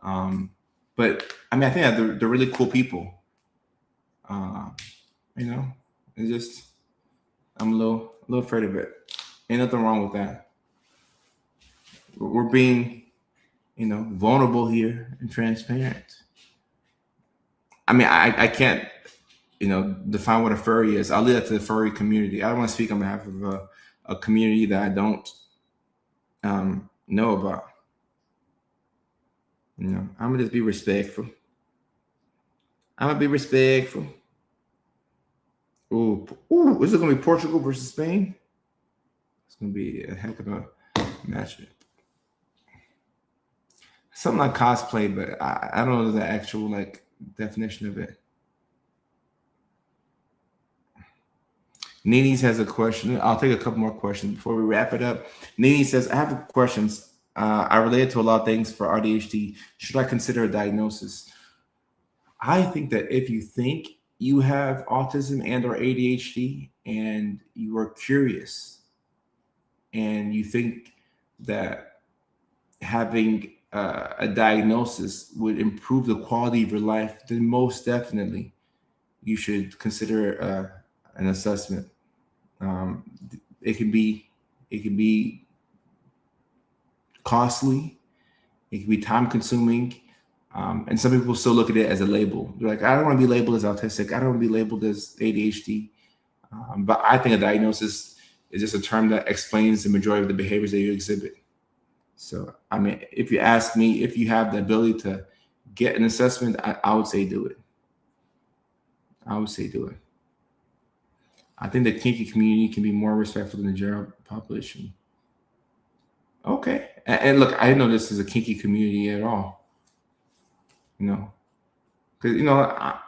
Um, but I mean, I think that they're really cool people. Uh, you know, it's just I'm a little afraid of it. Ain't nothing wrong with that. We're being, vulnerable here and transparent. I mean, I can't, define what a furry is. I'll leave that to the furry community. I don't want to speak on behalf of a community that I don't know about. I'm gonna just be respectful. I'm gonna be respectful. Ooh, is it gonna be Portugal versus Spain? It's gonna be a heck of a matchup. Something like cosplay, but I don't know the actual like definition of it. Nini has a question. I'll take a couple more questions before we wrap it up. Nini says, I have questions. I relate to a lot of things for AuDHD. Should I consider a diagnosis? I think that if you think you have autism and or ADHD and you are curious and you think that having a diagnosis would improve the quality of your life, then most definitely you should consider an assessment. Um, it can be costly. It can be time consuming. And some people still look at it as a label. They're like, I don't want to be labeled as autistic. I don't want to be labeled as ADHD. But I think a diagnosis is just a term that explains the majority of the behaviors that you exhibit. So, I mean, if you ask me, if you have the ability to get an assessment, I would say do it. I would say do it. I think the kinky community can be more respectful than the general population. Okay. And look, I didn't know this is a kinky community at all. You know, because,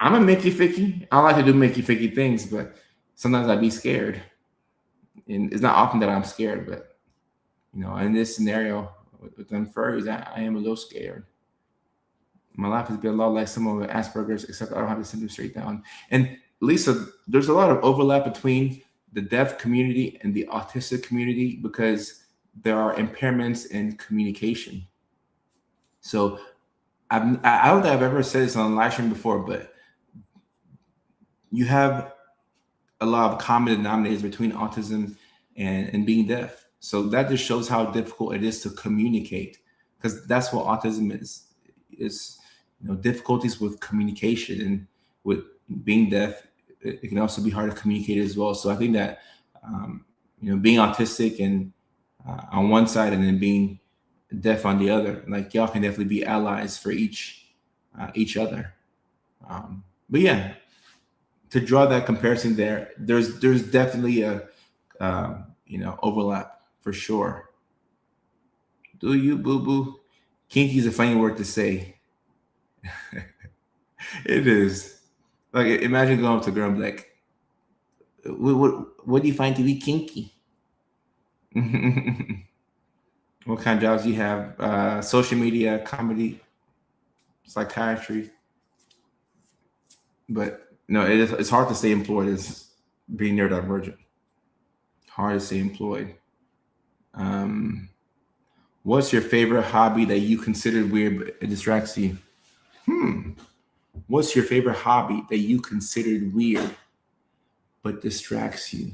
I'm a Mickey Ficky. I like to do Mickey Ficky things, but sometimes I'd be scared. And it's not often that I'm scared, but, in this scenario with them furries, I am a little scared. My life has been a lot like someone with Asperger's, except I don't have the symptoms straight down. And Lisa, there's a lot of overlap between the deaf community and the autistic community because there are impairments in communication. So I don't think I've ever said this on a live stream before, but you have a lot of common denominators between autism and being deaf. So that just shows how difficult it is to communicate, because that's what autism is. It's difficulties with communication, and with being deaf, it can also be hard to communicate as well. So I think that being autistic and on one side, and then being deaf on the other, like y'all can definitely be allies for each other. But yeah, to draw that comparison there's definitely a overlap for sure. Do you, boo boo? Kinky is a funny word to say. It is. Like, imagine going up to a girl and be like, what do you find to be kinky? What kind of jobs do you have? Social media, comedy, psychiatry. But it's hard to stay employed as being neurodivergent. Hard to stay employed. What's your favorite hobby that you considered weird but it distracts you? What's your favorite hobby that you considered weird but distracts you?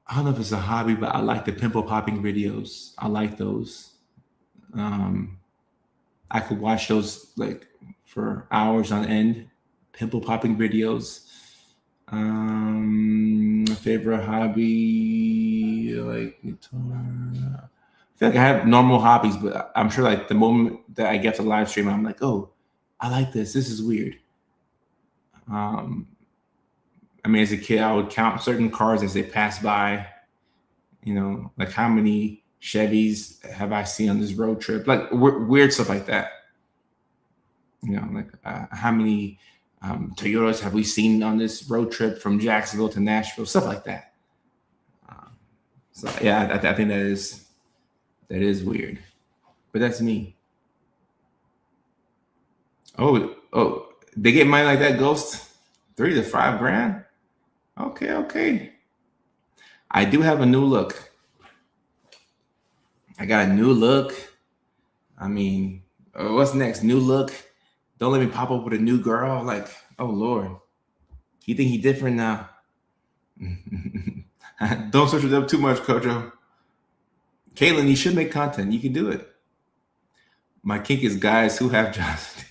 I don't know if it's a hobby, but I like the pimple popping videos. I like those. I could watch those like for hours on end. Pimple popping videos. Favorite hobby, like guitar. I feel like I have normal hobbies, but I'm sure like the moment that I get to live stream, I'm like, oh, I like this. This is weird. As a kid, I would count certain cars as they pass by. Like how many Chevys have I seen on this road trip? Like weird stuff like that. Like how many Toyotas have we seen on this road trip from Jacksonville to Nashville? Stuff like that. So yeah, I think that is weird, but that's me. Oh, they get money like that, Ghost? $3 to $5 grand? Okay. I do have a new look. I got a new look. What's next? New look. Don't let me pop up with a new girl. Like, oh Lord, you think he different now? Don't switch it up too much, Kojo. Caitlin, you should make content. You can do it. My kink is guys who have jobs.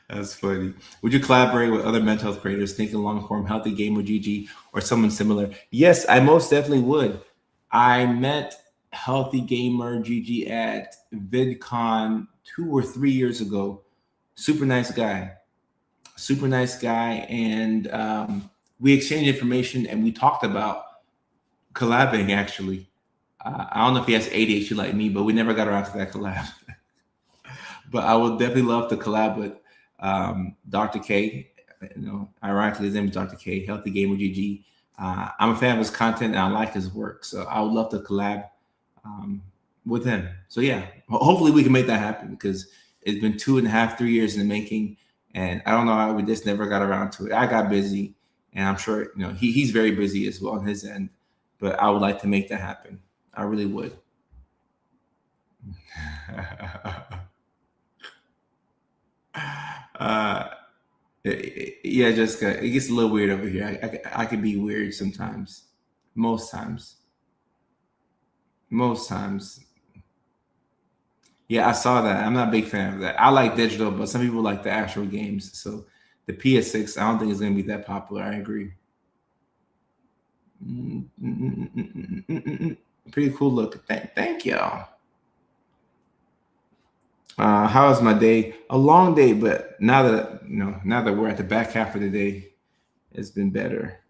That's funny. Would you collaborate with other mental health creators, thinking long form, Healthy Gamer GG, or someone similar? Yes, I most definitely would. I met Healthy Gamer GG at VidCon 2 or 3 years ago. Super nice guy. And we exchanged information and we talked about collabing, actually. I don't know if he has ADHD like me, but we never got around to that collab. But I would definitely love to collab with Dr. K. Ironically, his name is Dr. K, Healthy Gamer GG. I'm a fan of his content and I like his work. So I would love to collab with him. So yeah, hopefully we can make that happen, because it's been 2.5, 3 years in the making. And I don't know how we just never got around to it. I got busy, and I'm sure, he's very busy as well on his end, but I would like to make that happen. I really would. uh, yeah, Jessica, it gets a little weird over here. I can be weird sometimes. Most times. Most times. Yeah, I saw that. I'm not a big fan of that. I like digital, but some people like the actual games. So the PS6, I don't think it's going to be that popular. I agree. Pretty cool look. Thank y'all. How was my day? A long day, but now that we're at the back half of the day, it's been better.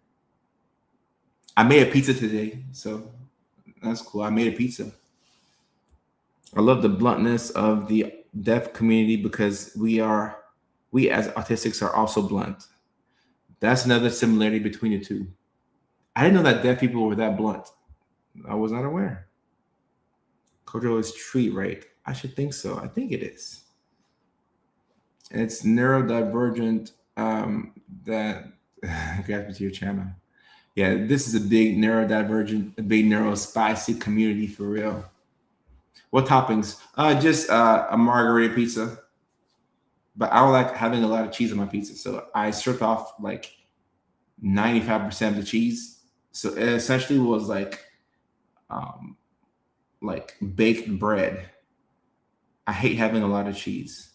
I made a pizza today, so that's cool. I made a pizza. I love the bluntness of the deaf community because we as autistics are also blunt. That's another similarity between the two. I didn't know that deaf people were that blunt. I was not aware. Kojo is treat, right? I should think so. I think it is. It's neurodivergent. That got me to your channel. Yeah, this is a big neurodivergent, a big neurospicy community for real. What toppings? Just a margarita pizza. But I don't like having a lot of cheese on my pizza, so I stripped off like 95% of the cheese. So it essentially was um, like baked bread. I hate having a lot of cheese.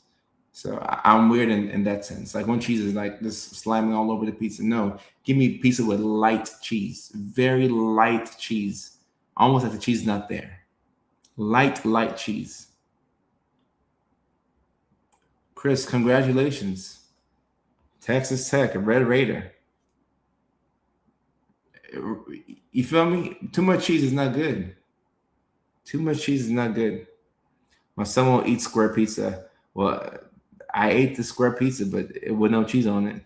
So I'm weird in that sense. Like when cheese is like just slamming all over the pizza. No, give me pizza with light cheese, very light cheese, almost like the cheese is not there. Light cheese. Chris, congratulations. Texas Tech, a Red Raider. You feel me? Too much cheese is not good. Too much cheese is not good. My son won't eat square pizza. Well, I ate the square pizza, but it with no cheese on it.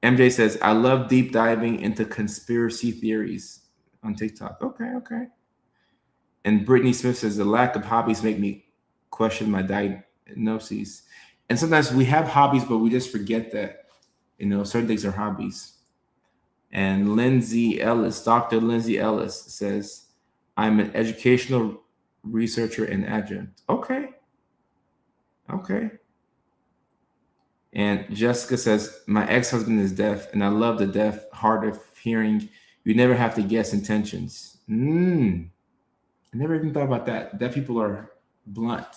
MJ says, I love deep diving into conspiracy theories on TikTok. Okay, okay. And Brittany Smith says, the lack of hobbies make me question my diagnoses. And sometimes we have hobbies, but we just forget that, certain things are hobbies. And Lindsay Ellis, Dr. Lindsay Ellis says, I'm an educational researcher and adjunct. Okay. Okay. And Jessica says, my ex-husband is deaf, and I love the deaf, hard of hearing. You never have to guess intentions. I never even thought about that. Deaf people are blunt.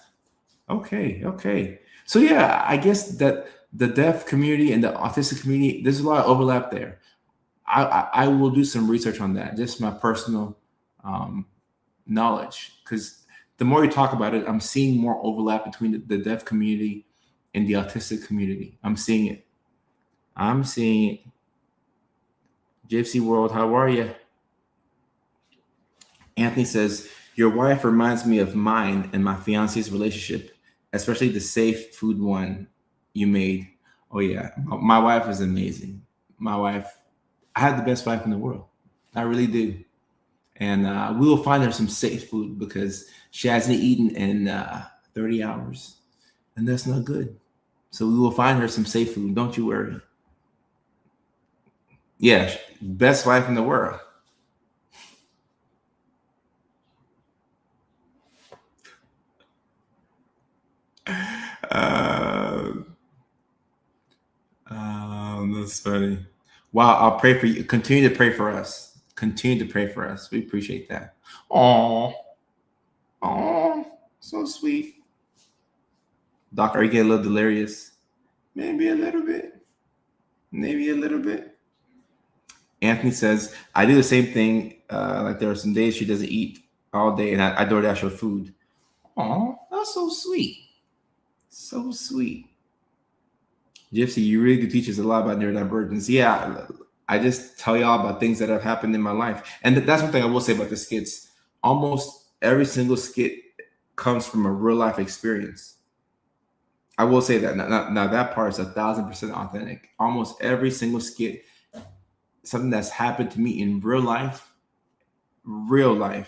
Okay, okay. So yeah, I guess that the deaf community and the autistic community, there's a lot of overlap there. I will do some research on that, just my personal um, knowledge, because the more you talk about it, I'm seeing more overlap between the deaf community and the autistic community. I'm seeing it. I'm seeing it. Gypsy World, how are you? Anthony says, your wife reminds me of mine and my fiance's relationship, especially the safe food one you made. Oh, yeah. My wife is amazing. My wife, I have the best wife in the world. I really do. And we will find her some safe food because she hasn't eaten in 30 hours. And that's not good. So we will find her some safe food. Don't you worry. Yeah, best wife in the world. Uh, that's funny. Wow, I'll pray for you. Continue to pray for us. Continue to pray for us. We appreciate that. Oh, oh, so sweet. Doc, are you getting a little delirious? Maybe a little bit. Maybe a little bit. Anthony says, I do the same thing. Like there are some days she doesn't eat all day and I DoorDash her food. Oh, that's so sweet. So sweet. Gypsy, you really do teach us a lot about neurodivergence. Yeah, I just tell y'all about things that have happened in my life. And that's one thing I will say about the skits. Almost every single skit comes from a real life experience. I will say that. Now that part is 1,000% authentic. Almost every single skit, something that's happened to me in real life. And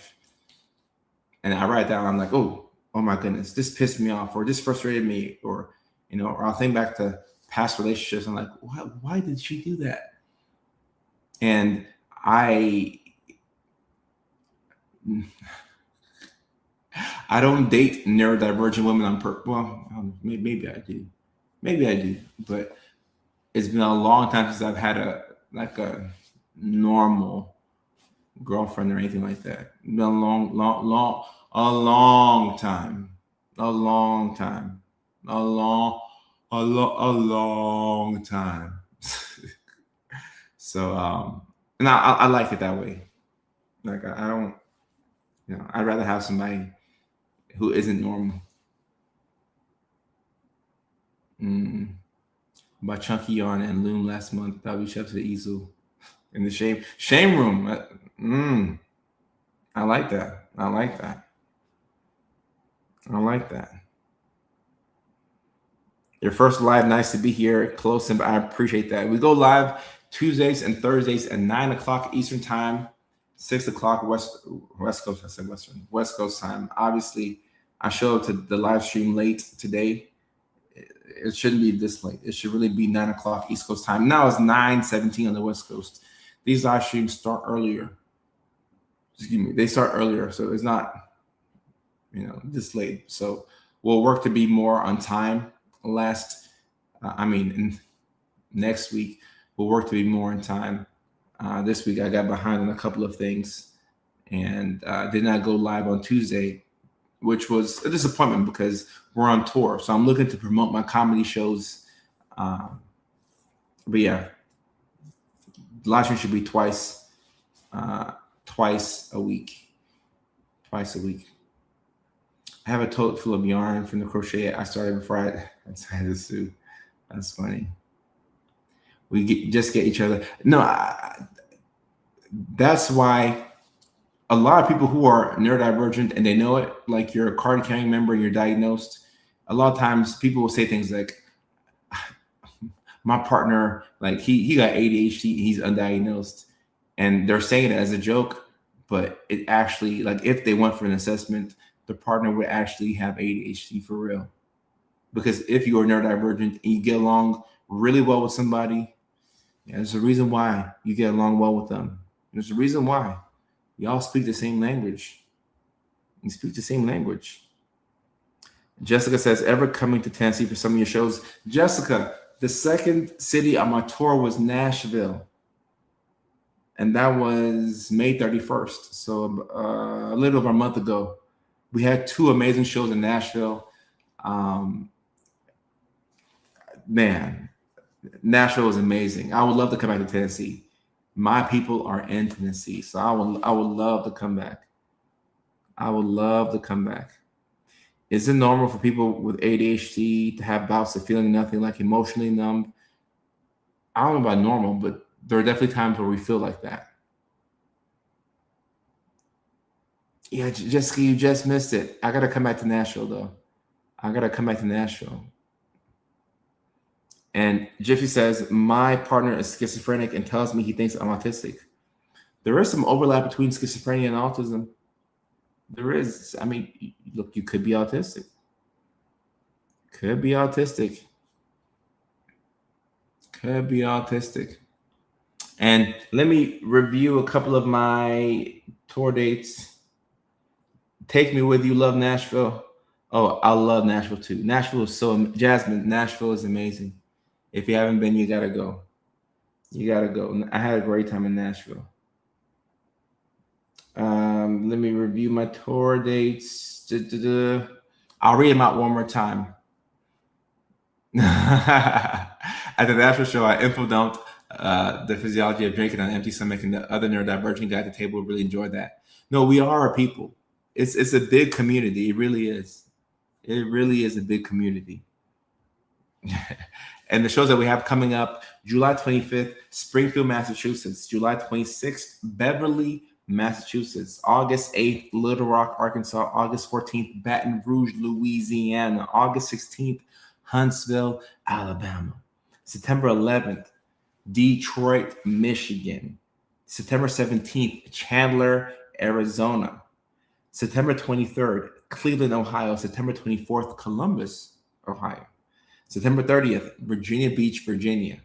I write down, I'm like, oh my goodness, this pissed me off, or this frustrated me, or or I'll think back to past relationships. I'm like, why did she do that? And I I don't date neurodivergent women on purpose. Well, maybe I do. Maybe I do. But it's been a long time since I've had a normal girlfriend or anything like that. It's been a long time. A long time. A long time. So and I like it that way. Like I don't, I'd rather have somebody who isn't normal. Mm. By Chunky Yarn and Loom last month, probably shoved to the easel in the shame room. I like that. I like that. I like that. Your first live, nice to be here, close, and I appreciate that. We go live Tuesdays and Thursdays at 9 o'clock Eastern time, 6 o'clock West Coast. I said West Coast time. Obviously, I showed up to the live stream late today. It shouldn't be this late. It should really be 9 o'clock East Coast time. Now it's 9:17 on the West Coast. These live streams start earlier. Excuse me, they start earlier, so it's not, this late. So we'll work to be more on time. Next week we'll work to be more on time. This week I got behind on a couple of things and did not go live on Tuesday, which was a disappointment because we're on tour. So I'm looking to promote my comedy shows. But yeah, the live stream should be twice a week. Twice a week. I have a tote full of yarn from the crochet I started before I had the suit. That's funny. We just get each other. No, that's why a lot of people who are neurodivergent and they know it, like you're a card carrying member and you're diagnosed, a lot of times people will say things like, my partner, like he got ADHD, he's undiagnosed. And they're saying it as a joke, but it actually, like if they went for an assessment, the partner would actually have ADHD for real. Because if you are neurodivergent and you get along really well with somebody, there's a reason why you get along well with them. There's a reason why. Y'all speak the same language. You speak the same language. Jessica says, ever coming to Tennessee for some of your shows? Jessica, the second city on my tour was Nashville. And that was May 31st. So a little over a month ago. We had 2 amazing shows in Nashville. Man, Nashville was amazing. I would love to come back to Tennessee. My people are in Tennessee, so I would love to come back. I would love to come back. Is it normal for people with ADHD to have bouts of feeling nothing, like emotionally numb? I don't know about normal, but there are definitely times where we feel like that. Yeah, Jessica, you just missed it. I got to come back to Nashville, though. I got to come back to Nashville. And Jiffy says, my partner is schizophrenic and tells me he thinks I'm autistic. There is some overlap between schizophrenia and autism. There is. I mean, look, you could be autistic. Could be autistic. Could be autistic. And let me review a couple of my tour dates. Take Me With You, love Nashville. Oh, I love Nashville too. Nashville is so, Jasmine, Nashville is amazing. If you haven't been, you got to go. You got to go. I had a great time in Nashville. Let me review my tour dates. I'll read them out one more time. At the Nashville show, I info-dumped the physiology of drinking on an empty stomach, and the other neurodivergent guy at the table really enjoyed that. No, we are a people. It's a big community. It really is. It really is a big community. And the shows that we have coming up, July 25th, Springfield, Massachusetts. July 26th, Beverly, Massachusetts. August 8th, Little Rock, Arkansas. August 14th, Baton Rouge, Louisiana. August 16th, Huntsville, Alabama. September 11th, Detroit, Michigan. September 17th, Chandler, Arizona. September 23rd, Cleveland, Ohio. September 24th, Columbus, Ohio. September 30th, Virginia Beach, Virginia.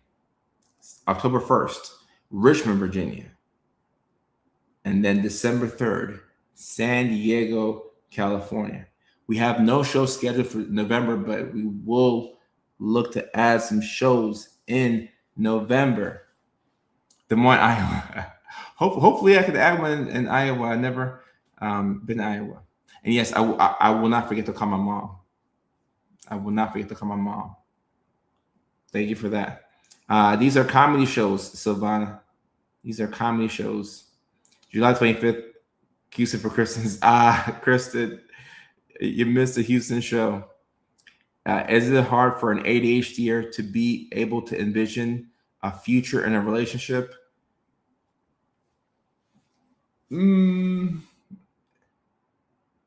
October 1st, Richmond, Virginia. And then December 3rd, San Diego, California. We have no show scheduled for November, but we will look to add some shows in November. Des Moines, Iowa. Hopefully, I could add one in Iowa. I've never been to Iowa. And yes, I will not forget to call my mom. I will not forget to call my mom. Thank you for that. These are comedy shows, Silvana. These are comedy shows. July 25th, Houston for Kristen's. Kristen, you missed the Houston show. Is it hard for an ADHDer to be able to envision a future in a relationship?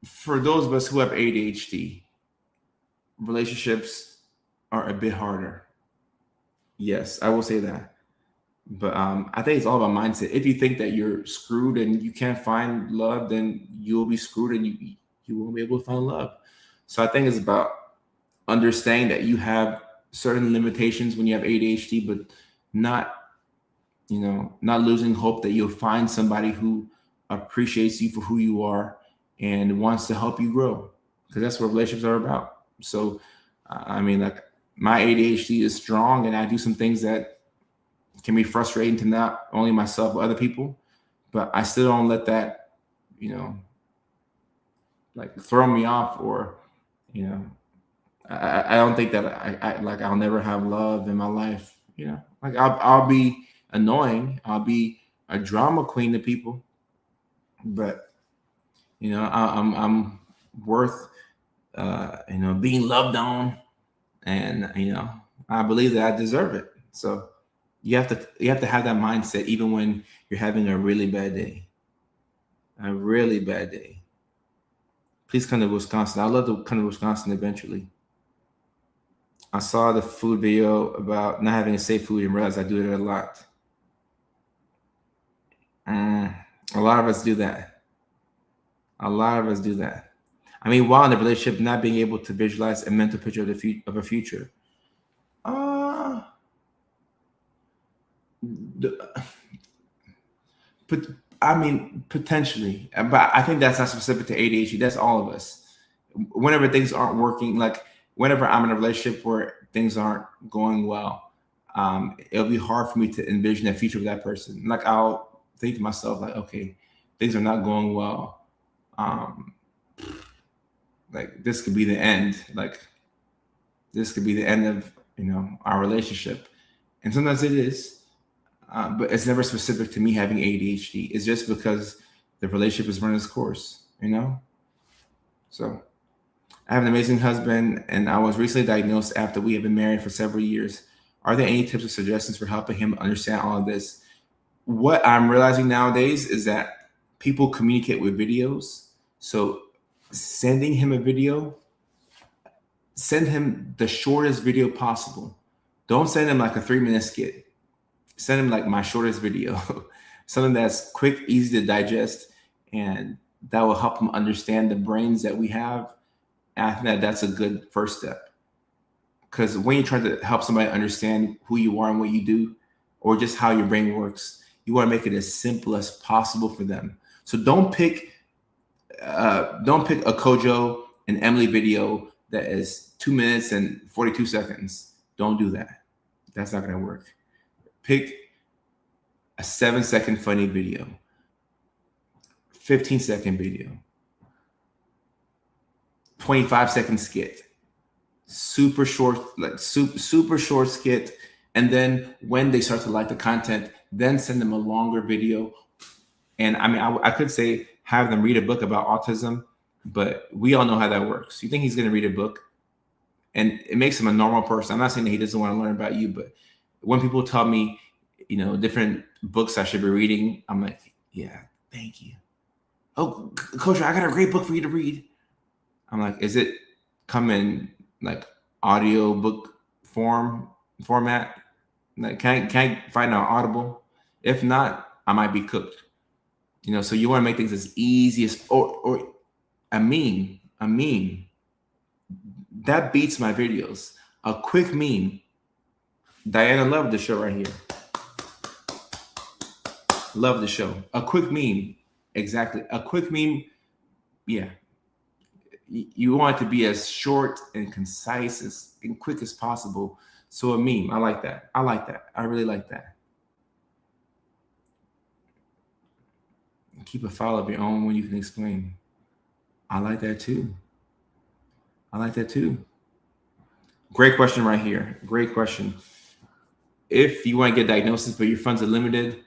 For those of us who have ADHD, relationships are a bit harder. Yes, I will say that. But I think it's all about mindset. If you think that you're screwed and you can't find love, then you'll be screwed and you won't be able to find love. So I think it's about understanding that you have certain limitations when you have ADHD, but not losing hope that you'll find somebody who appreciates you for who you are and wants to help you grow, because that's what relationships are about. So, like my ADHD is strong, and I do some things that can be frustrating to not only myself but other people. But I still don't let that, throw me off, or I don't think that I'll never have love in my life. I'll be annoying. I'll be a drama queen to people, but I'm worth being loved on, and I believe that I deserve it. So you have to have that mindset even when you're having a really bad day. A really bad day. Please come to Wisconsin. I'd love to come to Wisconsin eventually. I saw the food video about not having a safe food and realized I do it a lot. A lot of us do that. While in the relationship, not being able to visualize a mental picture of a future. Potentially, but I think that's not specific to ADHD. That's all of us. Whenever things aren't working, like whenever I'm in a relationship where things aren't going well, it'll be hard for me to envision a future with that person. Like I'll think to myself, like, okay, things are not going well. Like this could be the end. Like this could be the end of our relationship, and sometimes it is. But it's never specific to me having ADHD. It's just because the relationship is running its course, So I have an amazing husband, and I was recently diagnosed after we have been married for several years. Are there any tips or suggestions for helping him understand all of this? What I'm realizing nowadays is that people communicate with videos. So sending him a video, send him the shortest video possible. Don't send him like a 3-minute skit. Send him like my shortest video, something that's quick, easy to digest, and that will help him understand the brains that we have. And I think that's a good first step, because when you're trying to help somebody understand who you are and what you do, or just how your brain works, you want to make it as simple as possible for them. So don't pick a Kojo and Emily video that is 2 minutes and 42 seconds. Don't do that. That's not going to work. Pick a 7-second funny video, 15-second video, 25-second skit, super short skit. And then when they start to like the content, then send them a longer video. And I could say have them read a book about autism, but we all know how that works. You think he's going to read a book, and it makes him a normal person. I'm not saying that he doesn't want to learn about you, but when people tell me, different books I should be reading, I'm like, yeah, thank you. Oh, Coach, I got a great book for you to read. I'm like, is it come in like audio book format? Like, can I find out Audible? If not, I might be cooked. So you want to make things as easy as, or a meme that beats my videos. A quick meme. Diana loved the show right here. Love the show. A quick meme. Exactly. A quick meme. Yeah. you want it to be as short and concise and quick as possible. So a meme, I like that. I like that. I really like that. Keep a file of your own when you can explain. I like that too. I like that too. Great question right here. Great question. If you want to get diagnosis, but your funds are limited,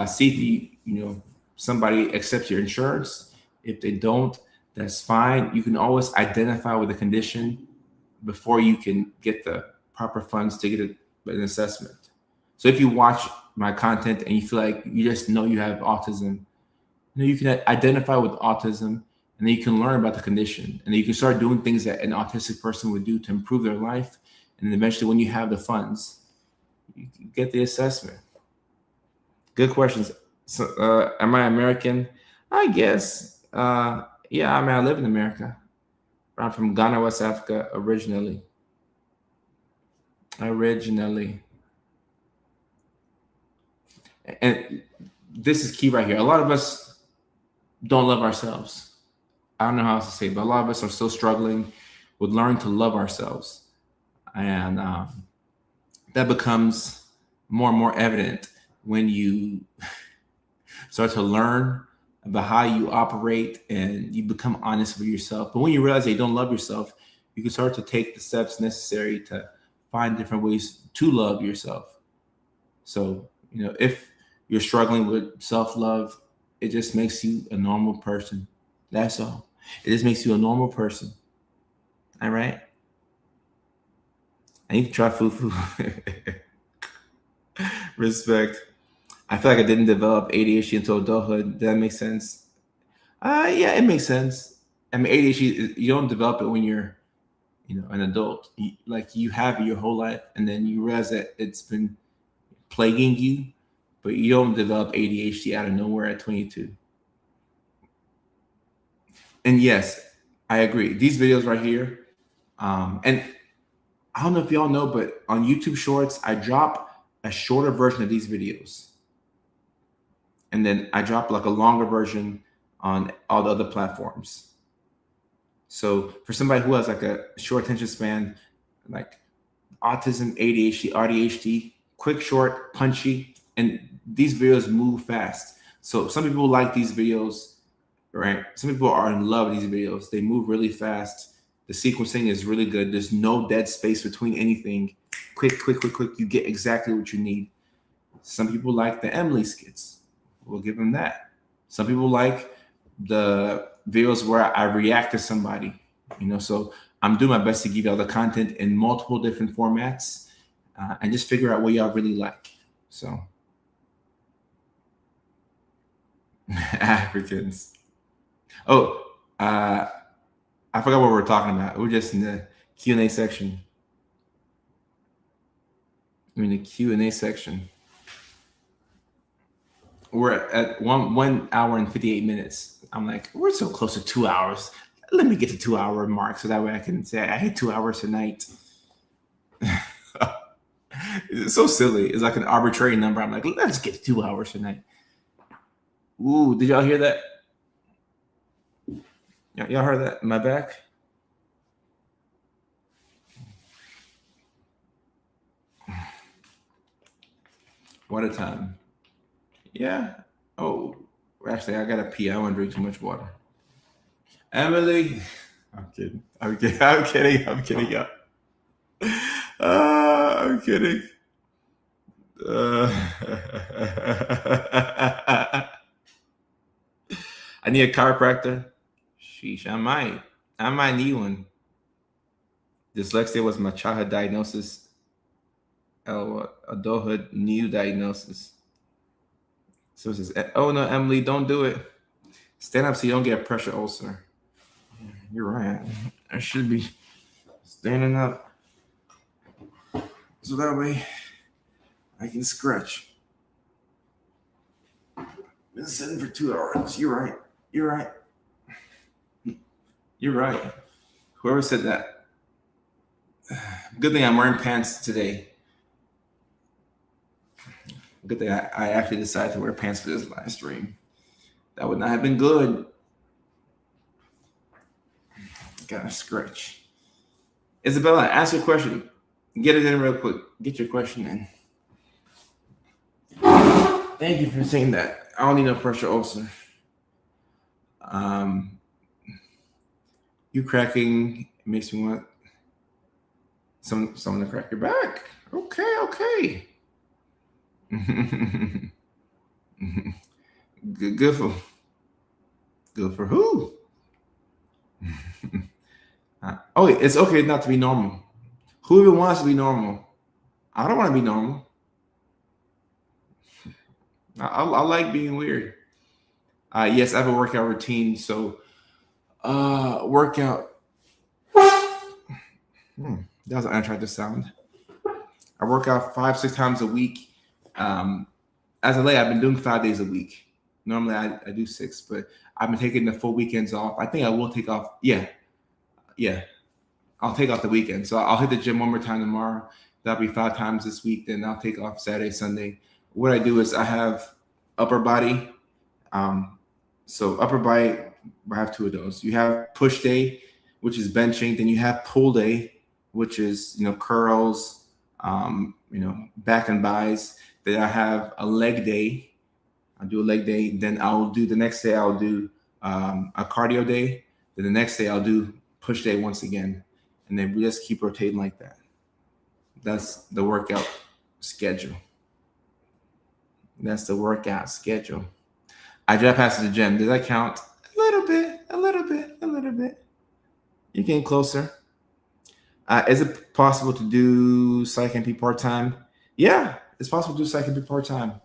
see if somebody accepts your insurance. If they don't, that's fine. You can always identify with a condition before you can get the proper funds to get an assessment. So if you watch my content and you feel like you just know you have autism, you can identify with autism, and then you can learn about the condition, and then you can start doing things that an autistic person would do to improve their life. And then eventually, when you have the funds, you get the assessment. Good questions. So, am I American? I guess. Yeah, I mean, I live in America. I'm from Ghana, West Africa, originally. And this is key right here. A lot of us don't love ourselves. I don't know how else to say it, but a lot of us are still struggling with learning to love ourselves. And that becomes more and more evident when you start to learn about how you operate and you become honest with yourself. But when you realize that you don't love yourself, you can start to take the steps necessary to find different ways to love yourself. So, if you're struggling with self-love, it just makes you a normal person. That's all. It just makes you a normal person. All right? I need to try fufu. Respect. I feel like I didn't develop ADHD until adulthood. Does that make sense? Yeah, it makes sense. I mean, ADHD, you don't develop it when you're, an adult. You have it your whole life, and then you realize that it's been plaguing you, but you don't develop ADHD out of nowhere at 22. And yes, I agree. These videos right here, and I don't know if y'all know, but on YouTube Shorts, I drop a shorter version of these videos. And then I drop like a longer version on all the other platforms. So for somebody who has like a short attention span, like autism, AuDHD, quick, short, punchy, and these videos move fast. So some people like these videos, right? Some people are in love with these videos. They move really fast. The sequencing is really good. There's no dead space between anything. Quick. You get exactly what you need. Some people like the Emily skits. We'll give them that. Some people like the videos where I react to somebody, so I'm doing my best to give y'all the content in multiple different formats and just figure out what y'all really like. So Africans. Oh, I forgot what we're talking about. We're just in the Q&A section. We're in the Q&A section. We're at 1 hour and 58 minutes. I'm like, we're so close to 2 hours. Let me get to 2 hour mark so that way I can say I hit 2 hours tonight. It's so silly. It's like an arbitrary number. I'm like, let's get to 2 hours tonight. Ooh, did y'all hear that? Y'all heard that in my back? What a time. Yeah. Oh, actually, I gotta pee. I don't want to drink too much water. Emily, I'm kidding. I'm kidding. I'm kidding. I'm kidding. I'm kidding. I need a chiropractor. Sheesh, I might need one. Dyslexia was my childhood diagnosis. Adulthood new diagnosis. So it says, oh no, Emily, don't do it. Stand up so you don't get a pressure ulcer. You're right. I should be standing up so that way I can scratch. Been sitting for 2 hours. You're right. Whoever said that. Good thing I'm wearing pants today. Good thing I actually decided to wear pants for this live stream. That would not have been good. Gotta scratch. Isabella, ask your question. Get it in real quick. Get your question in. Thank you for saying that. I don't need no pressure ulcer. You cracking makes me want someone to crack your back. Okay. Good for who? Oh, it's okay not to be normal. Who even wants to be normal? I don't want to be normal. I like being weird. Yes, I have a workout routine. So, workout. That was an unattractive sound. I work out 5-6 times a week. As of late, I've been doing 5 days a week. Normally, I do 6, but I've been taking the full weekends off. I think I will take off. Yeah. I'll take off the weekend. So I'll hit the gym one more time tomorrow. That'll be 5 times this week. Then I'll take off Saturday, Sunday. What I do is I have upper body. So upper body, I have 2 of those. You have push day, which is benching. Then you have pull day, which is, curls, back and buys. Then I have a leg day. I'll do a leg day. Then I'll do the next day, I'll do a cardio day. Then the next day I'll do push day once again. And then we just keep rotating like that. That's the workout schedule. I drive past the gym. Does that count? A little bit. You're getting closer. Is it possible to do Psych MP part-time? Yeah, it's possible to do Psych MP part-time.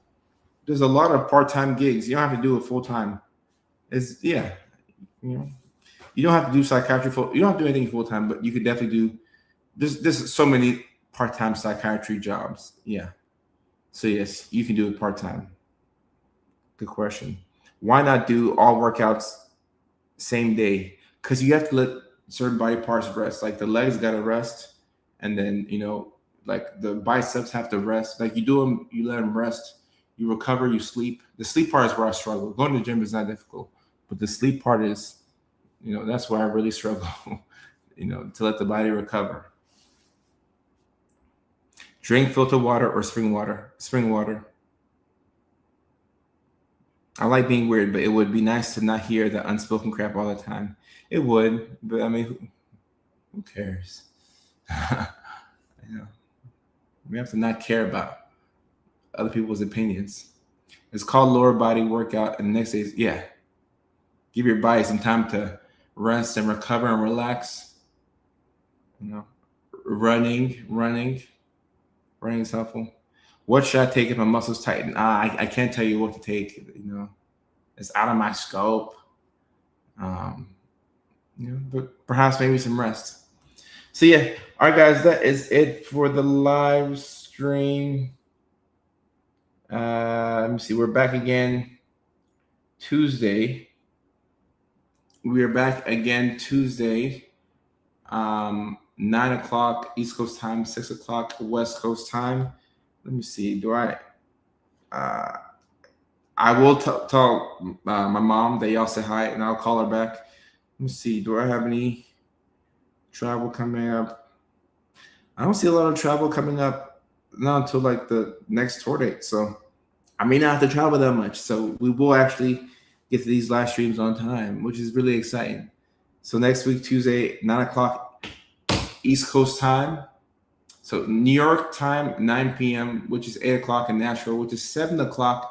There's a lot of part-time gigs. You don't have to do it full-time. You don't have to do psychiatry you don't have to do anything full-time, but you could definitely do there's so many part-time psychiatry jobs. Yeah. So yes, you can do it part-time. Good question. Why not do all workouts same day? Because you have to let certain body parts rest. Like the legs got to rest, and then like the biceps have to rest. Like you do them, you let them rest. You recover, you sleep. The sleep part is where I struggle. Going to the gym is not difficult, but the sleep part is, that's where I really struggle. To let the body recover. Drink filtered water or spring water. Spring water. I like being weird, but it would be nice to not hear the unspoken crap all the time. It would, but I mean, who cares? We have to not care about other people's opinions. It's called lower body workout, and the next day is, give your body some time to rest and recover and relax. Running is helpful. What should I take if my muscles tighten? I can't tell you what to take. It's out of my scope. But perhaps maybe some rest. So all right, guys, that is it for the live stream. Let me see. We're back again Tuesday. 9:00 East Coast time, 6:00 West Coast time. Let me see. I will tell my mom that y'all say hi, and I'll call her back. Let me see. Do I have any travel coming up? I don't see a lot of travel coming up now until like the next tour date. So I may not have to travel that much. So we will actually get to these live streams on time, which is really exciting. So next week, Tuesday, 9:00 East Coast time. So New York time, 9 p.m., which is 8:00 in Nashville, which is 7:00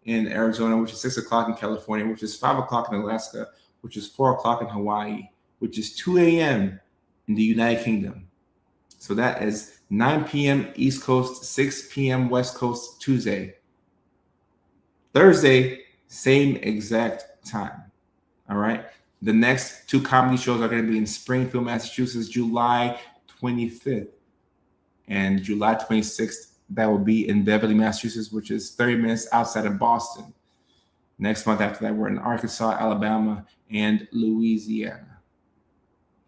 in Arizona, which is 6:00 in California, which is 5:00 in Alaska, which is 4:00 in Hawaii, which is 2 a.m. in the United Kingdom. So that is 9 p.m. East Coast, 6 p.m. West Coast, Tuesday. Thursday, same exact time. All right. The next 2 comedy shows are going to be in Springfield, Massachusetts, July 25th. And July 26th, that will be in Beverly, Massachusetts, which is 30 minutes outside of Boston. Next month after that, we're in Arkansas, Alabama, and Louisiana.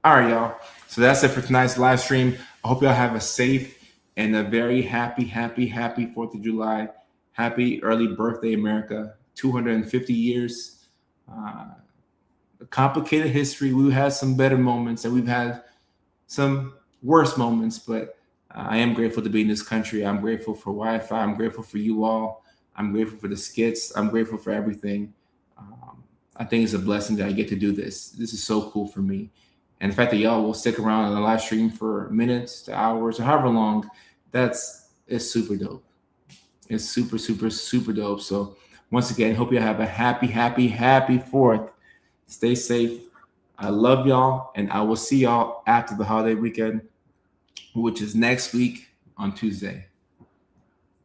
All right, y'all. So that's it for tonight's live stream. I hope y'all have a safe and a very happy 4th of July. Happy early birthday, America. 250 years. a complicated history. We've had some better moments and we've had some worse moments, but I am grateful to be in this country. I'm grateful for Wi-Fi. I'm grateful for you all. I'm grateful for the skits. I'm grateful for everything. I think it's a blessing that I get to do this. This is so cool for me. And the fact that y'all will stick around on the live stream for minutes to hours or however long, it's super dope. It's super, super, super dope. So once again, hope you have a happy, happy, happy 4th. Stay safe. I love y'all, and I will see y'all after the holiday weekend, which is next week on Tuesday.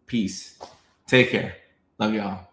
Peace. Take care. Love y'all.